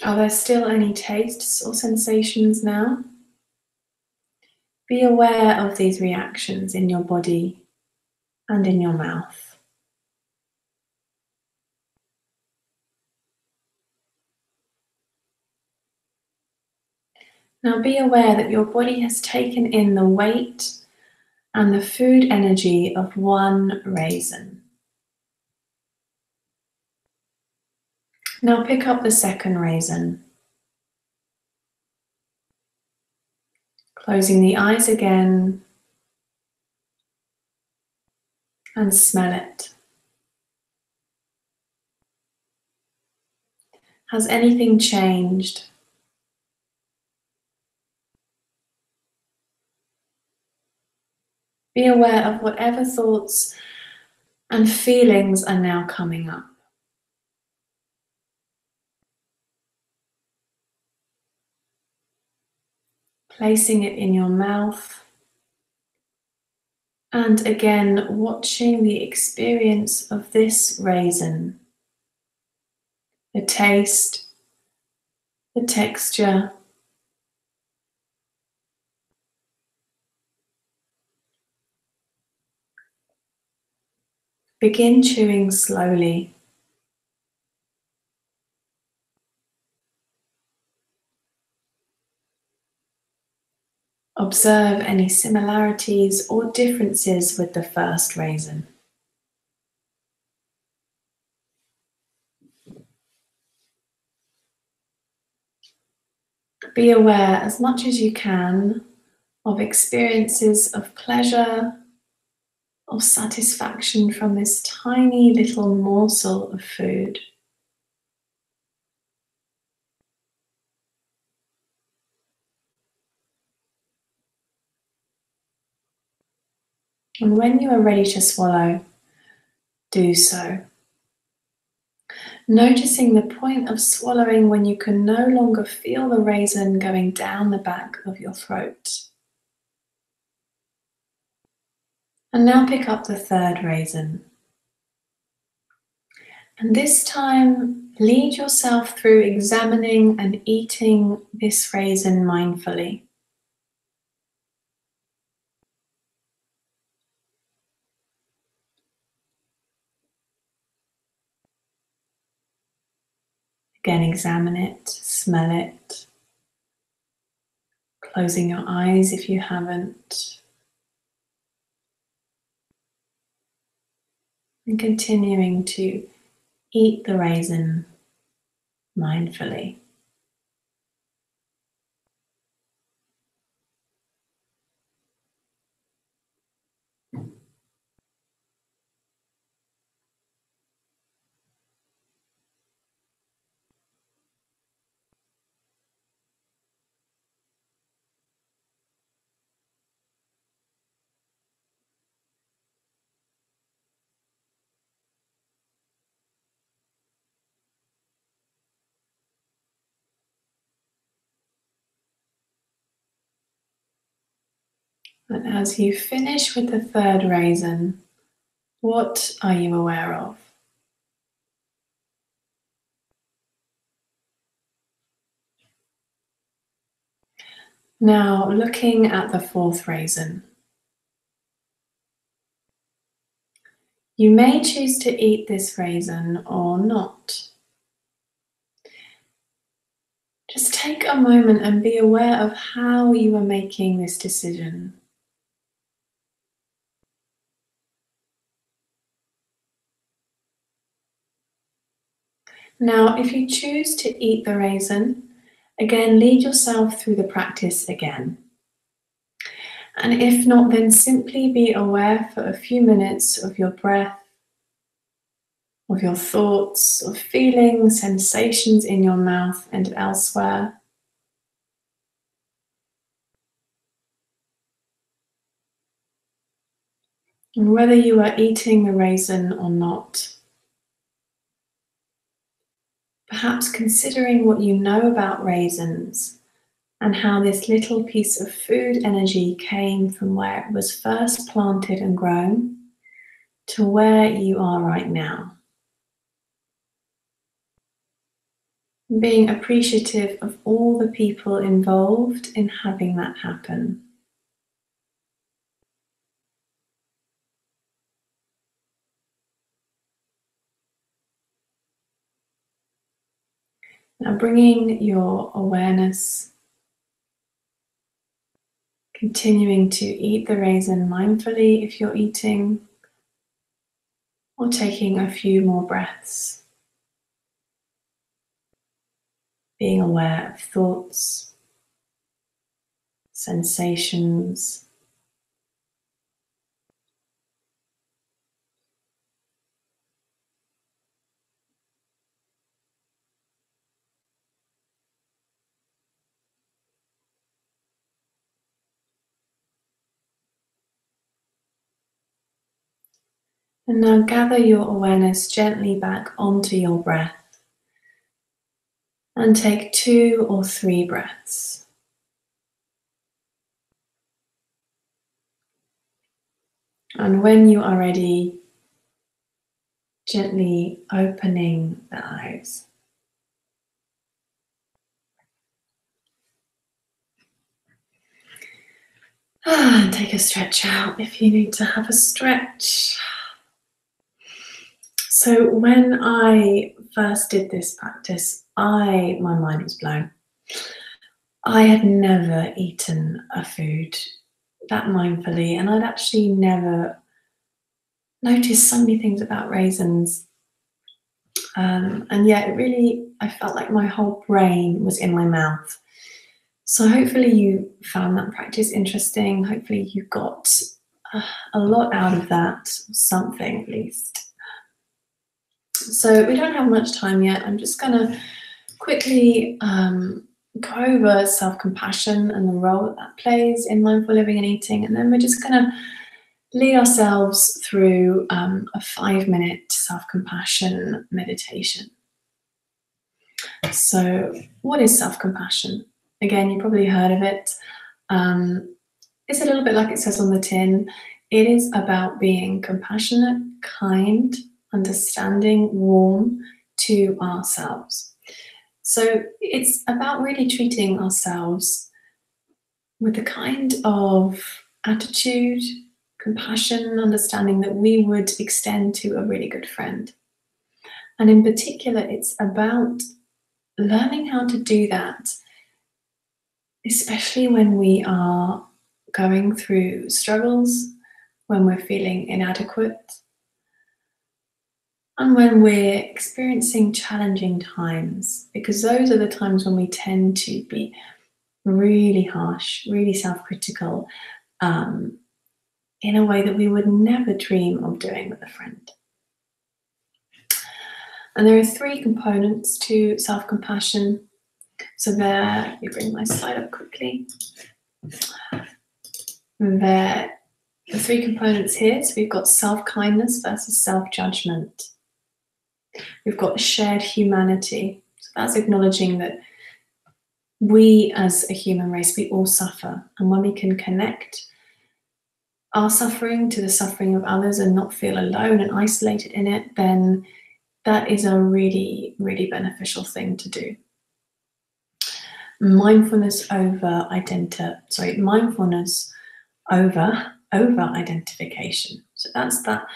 Are there still any tastes or sensations now? Be aware of these reactions in your body and in your mouth. Now be aware that your body has taken in the weight and the food energy of one raisin. Now pick up the second raisin. Closing the eyes again and smell it. Has anything changed? Be aware of whatever thoughts and feelings are now coming up. Placing it in your mouth. And again, watching the experience of this raisin. The taste, the texture. Begin chewing slowly. Observe any similarities or differences with the first raisin. Be aware as much as you can of experiences of pleasure, of satisfaction from this tiny little morsel of food. And when you are ready to swallow, do so. Noticing the point of swallowing when you can no longer feel the raisin going down the back of your throat. And now pick up the third raisin. And this time, lead yourself through examining and eating this raisin mindfully. Again, examine it, smell it, closing your eyes if you haven't, and continuing to eat the raisin mindfully. And as you finish with the third raisin, what are you aware of? Now, looking at the fourth raisin, you may choose to eat this raisin or not. Just take a moment and be aware of how you are making this decision. Now, if you choose to eat the raisin, again, lead yourself through the practice again. And if not, then simply be aware for a few minutes of your breath, of your thoughts, of feelings, sensations in your mouth and elsewhere. And whether you are eating the raisin or not, perhaps considering what you know about raisins and how this little piece of food energy came from where it was first planted and grown to where you are right now. Being appreciative of all the people involved in having that happen. Now bringing your awareness, continuing to eat the raisin mindfully if you're eating, or taking a few more breaths. Being aware of thoughts, sensations, and now gather your awareness gently back onto your breath and take 2 or 3 breaths. And when you are ready, gently opening the eyes. And take a stretch out if you need to have a stretch. So when I first did this practice, my mind was blown. I had never eaten a food that mindfully, and I'd actually never noticed so many things about raisins. And yet it really, I felt like my whole brain was in my mouth. So hopefully you found that practice interesting. Hopefully you got a lot out of that, something at least. So we don't have much time yet. I'm just gonna quickly go over self-compassion and the role that plays in mindful living and eating. And then we're just gonna lead ourselves through a 5-minute self-compassion meditation. So what is self-compassion? Again, you probably heard of it. It's a little bit like it says on the tin. It is about being compassionate, kind, understanding, warm to ourselves. So it's about really treating ourselves with the kind of attitude, compassion, and understanding that we would extend to a really good friend. And in particular, it's about learning how to do that, especially when we are going through struggles, when we're feeling inadequate, and when we're experiencing challenging times, because those are the times when we tend to be really harsh, really self-critical, in a way that we would never dream of doing with a friend. And there are 3 components to self-compassion. So there, let me bring my slide up quickly. There, the 3 components here. So we've got self-kindness versus self-judgment. We've got shared humanity. So that's acknowledging that we as a human race, we all suffer. And when we can connect our suffering to the suffering of others and not feel alone and isolated in it, then that is a really, really beneficial thing to do. Mindfulness over identification. So that's that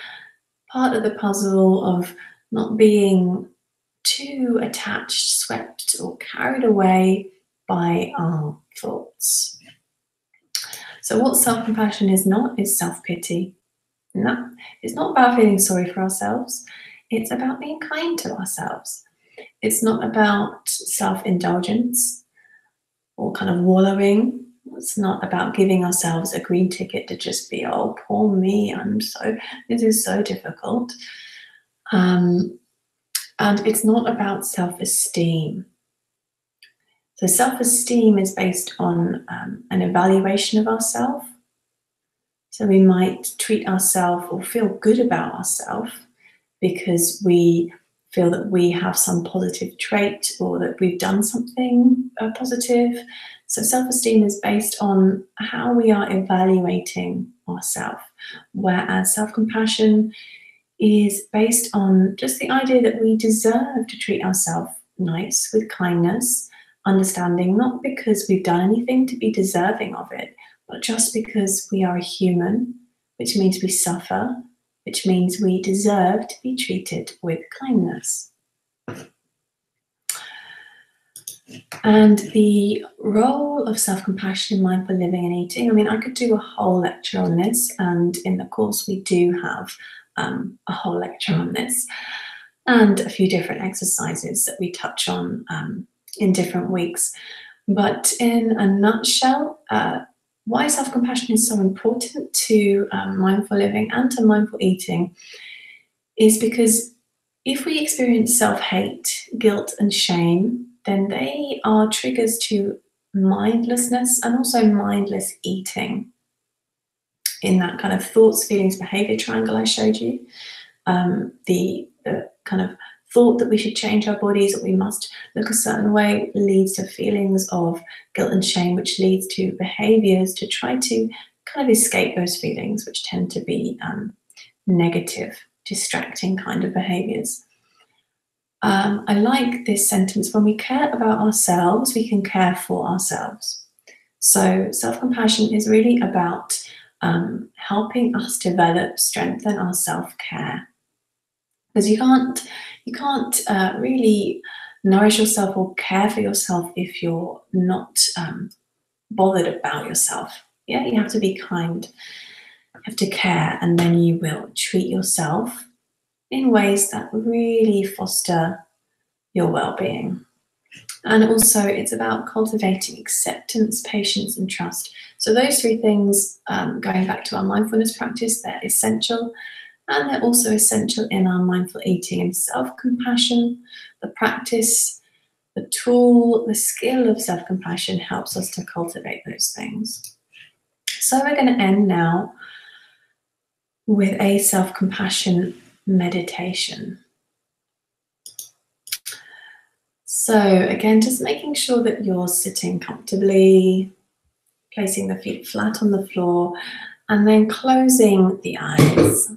part of the puzzle of not being too attached, swept, or carried away by our thoughts. So what self-compassion is not is self-pity. No, it's not about feeling sorry for ourselves. It's about being kind to ourselves. It's not about self-indulgence or kind of wallowing. It's not about giving ourselves a green ticket to just be, oh, poor me, this is so difficult. And it's not about self-esteem. So self-esteem is based on an evaluation of ourselves. So we might treat ourselves or feel good about ourselves because we feel that we have some positive trait or that we've done something positive. So self-esteem is based on how we are evaluating ourselves, whereas self-compassion is based on just the idea that we deserve to treat ourselves nice, with kindness, understanding, not because we've done anything to be deserving of it, but just because we are a human, which means we suffer, which means we deserve to be treated with kindness. And the role of self-compassion in mindful living and eating, I mean, I could do a whole lecture on this, and in the course we do have a whole lecture on this, and a few different exercises that we touch on in different weeks. But in a nutshell, why self-compassion is so important to mindful living and to mindful eating is because if we experience self-hate, guilt and shame, then they are triggers to mindlessness and also mindless eating. In that kind of thoughts, feelings, behavior triangle I showed you, the kind of thought that we should change our bodies, that we must look a certain way, leads to feelings of guilt and shame, which leads to behaviors to try to kind of escape those feelings, which tend to be negative, distracting kind of behaviors. I like this sentence: when we care about ourselves, we can care for ourselves. So self-compassion is really about helping us develop, strengthen our self-care. Because you can't really nourish yourself or care for yourself if you're not bothered about yourself. Yeah, you have to be kind, you have to care, and then you will treat yourself in ways that really foster your well-being. And also it's about cultivating acceptance, patience and trust. So those 3 things, going back to our mindfulness practice, they're essential. And they're also essential in our mindful eating and self-compassion. The practice, the tool, the skill of self-compassion helps us to cultivate those things. So we're going to end now with a self-compassion meditation. So again, just making sure that you're sitting comfortably, placing the feet flat on the floor, and then closing the eyes.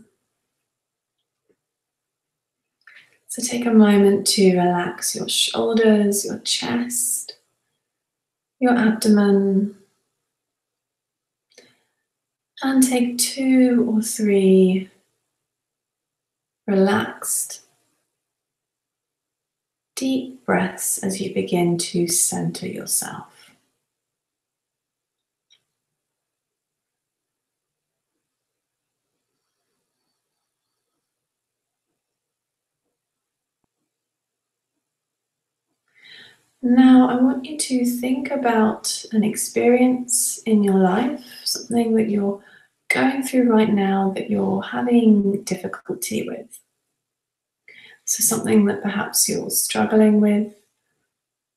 So take a moment to relax your shoulders, your chest, your abdomen, and take 2 or 3 relaxed, deep breaths as you begin to center yourself. Now, I want you to think about an experience in your life, something that you're going through right now that you're having difficulty with. So something that perhaps you're struggling with,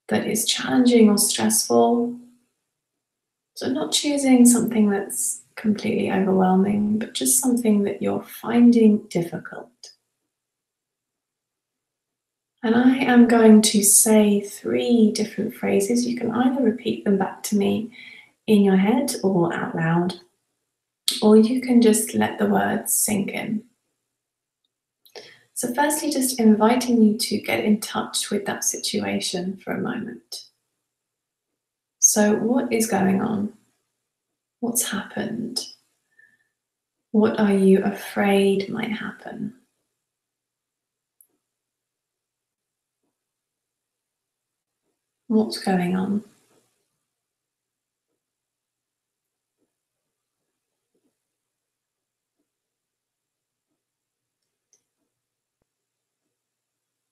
that is challenging or stressful. So not choosing something that's completely overwhelming, but just something that you're finding difficult. And I am going to say 3 different phrases. You can either repeat them back to me in your head or out loud, or you can just let the words sink in. So firstly, just inviting you to get in touch with that situation for a moment. So what is going on? What's happened? What are you afraid might happen? What's going on?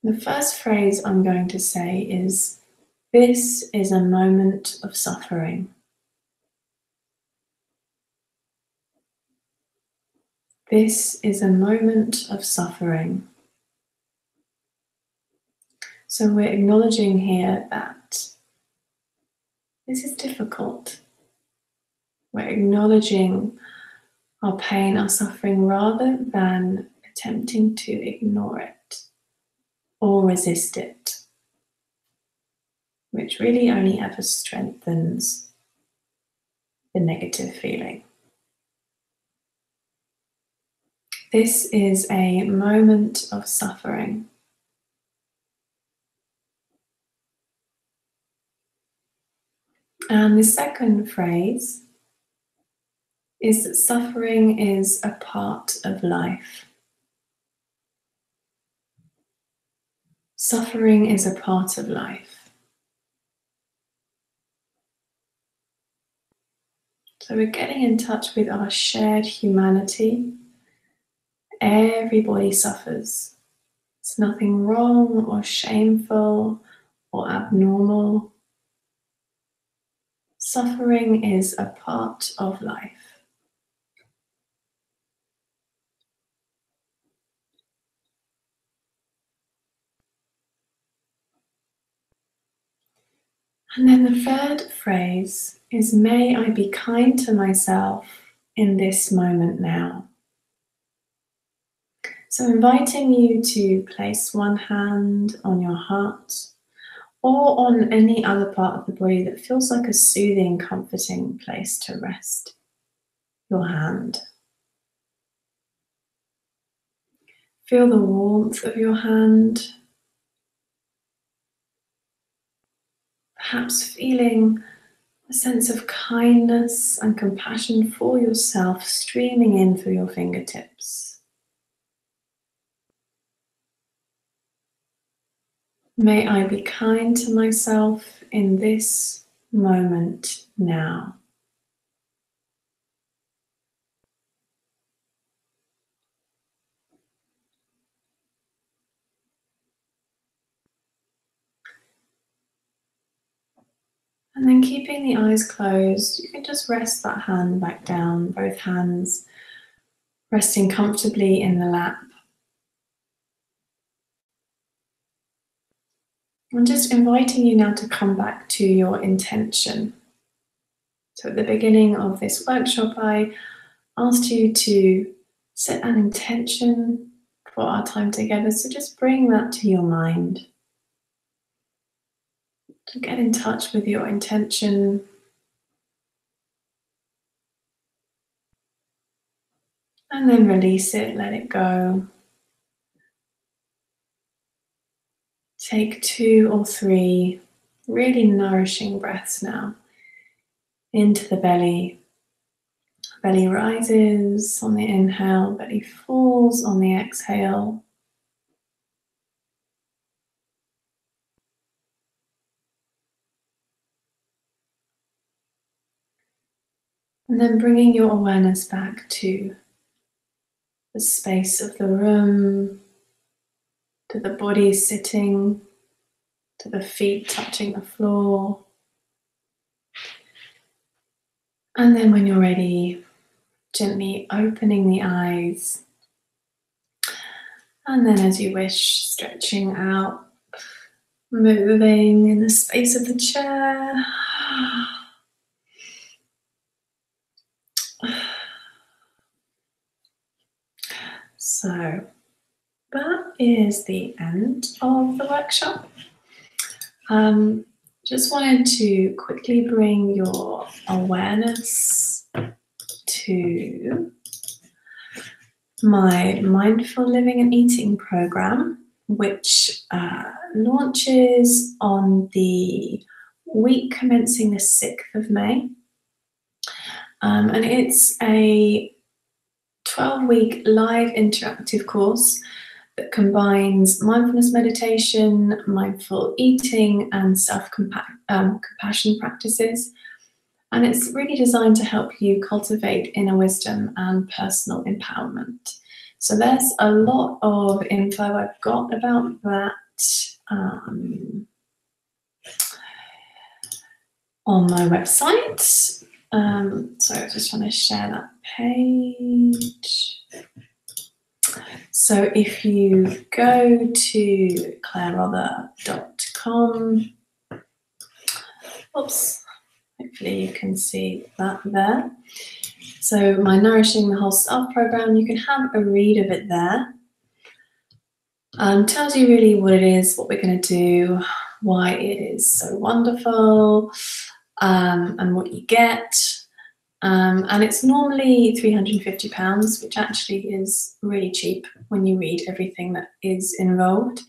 The first phrase I'm going to say is, "This is a moment of suffering." This is a moment of suffering. So we're acknowledging here that this is difficult. We're acknowledging our pain, our suffering, rather than attempting to ignore it or resist it, which really only ever strengthens the negative feeling. This is a moment of suffering. And the second phrase is that suffering is a part of life. Suffering is a part of life. So we're getting in touch with our shared humanity. Everybody suffers. It's nothing wrong or shameful or abnormal. Suffering is a part of life. And then the third phrase is, "May I be kind to myself in this moment now." So inviting you to place one hand on your heart or on any other part of the body that feels like a soothing, comforting place to rest your hand. Feel the warmth of your hand, perhaps feeling a sense of kindness and compassion for yourself streaming in through your fingertips. May I be kind to myself in this moment now. And then keeping the eyes closed, you can just rest that hand back down, both hands resting comfortably in the lap. I'm just inviting you now to come back to your intention. So at the beginning of this workshop, I asked you to set an intention for our time together. So just bring that to your mind. To get in touch with your intention. And then release it, let it go. Take 2 or 3 really nourishing breaths now into the belly. Belly rises on the inhale, belly falls on the exhale. And then bringing your awareness back to the space of the room, to the body sitting, to the feet touching the floor. And then when you're ready, gently opening the eyes. And then as you wish, stretching out, moving in the space of the chair. So that is the end of the workshop. Just wanted to quickly bring your awareness to my Mindful Living and Eating program, which launches on the week commencing the 6th of May. And it's a 12-week live interactive course that combines mindfulness meditation, mindful eating, and self-compassion practices. And it's really designed to help you cultivate inner wisdom and personal empowerment. So there's a lot of info I've got about that on my website. So I just want to share that page. So if you go to clairerother.com, oops, hopefully you can see that there. So my Nourishing the Whole Self program, you can have a read of it there. Tells you really what it is, what we're going to do, why it is so wonderful, and what you get. And it's normally £350, which actually is really cheap when you read everything that is involved.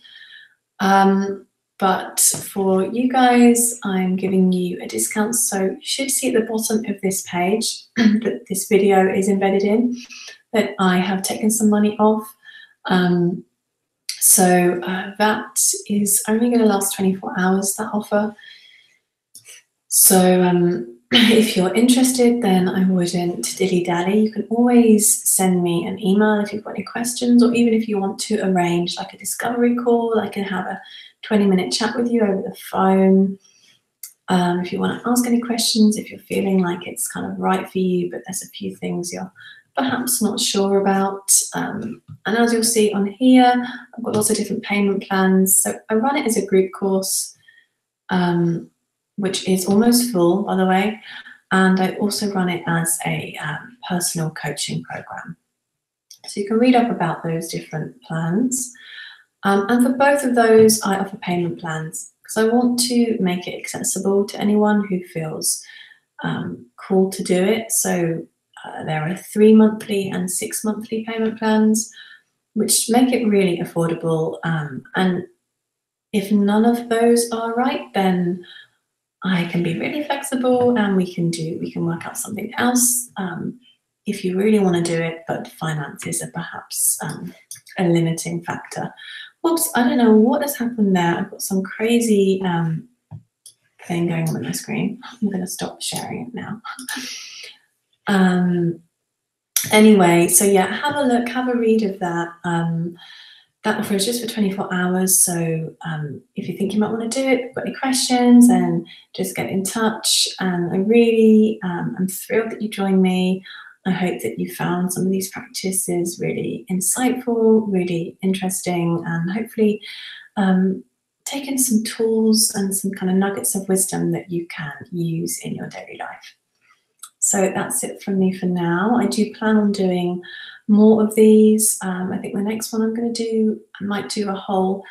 But for you guys, I'm giving you a discount. So you should see at the bottom of this page that this video is embedded in, that I have taken some money off. So that is only going to last 24 hours, that offer. So if you're interested, then I wouldn't dilly-dally. You can always send me an email if you've got any questions, or even if you want to arrange like a discovery call, I can have a 20-minute chat with you over the phone. If you want to ask any questions, if you're feeling like it's kind of right for you, but there's a few things you're perhaps not sure about. And as you'll see on here, I've got lots of different payment plans. So I run it as a group course, which is almost full, by the way. And I also run it as a personal coaching program. So you can read up about those different plans. And for both of those, I offer payment plans because I want to make it accessible to anyone who feels called to do it. So there are 3 monthly and 6 monthly payment plans, which make it really affordable. And if none of those are right, then I can be really flexible and we can work out something else if you really want to do it, but finances are perhaps a limiting factor. Whoops, I don't know what has happened there. I've got some crazy thing going on my screen. I'm going to stop sharing it now. Anyway, so yeah, have a look, have a read of that. That offer is just for 24 hours. So if you think you might want to do it, if you've got any questions, then just get in touch. And I really am thrilled that you joined me. I hope that you found some of these practices really insightful, really interesting, and hopefully taken some tools and some kind of nuggets of wisdom that you can use in your daily life. So that's it from me for now. I do plan on doing more of these. I think the next one I'm going to do, I might do a whole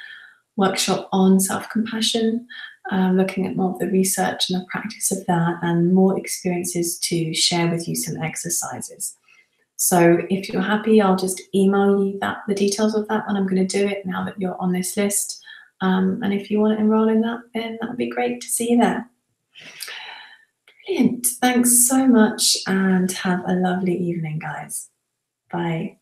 workshop on self-compassion, looking at more of the research and the practice of that, and more experiences to share with you, some exercises. So if you're happy, I'll just email you the details of that when I'm going to do it, now that you're on this list. And if you want to enroll in that, then that would be great to see you there. Brilliant. Thanks so much, and have a lovely evening, guys. Bye.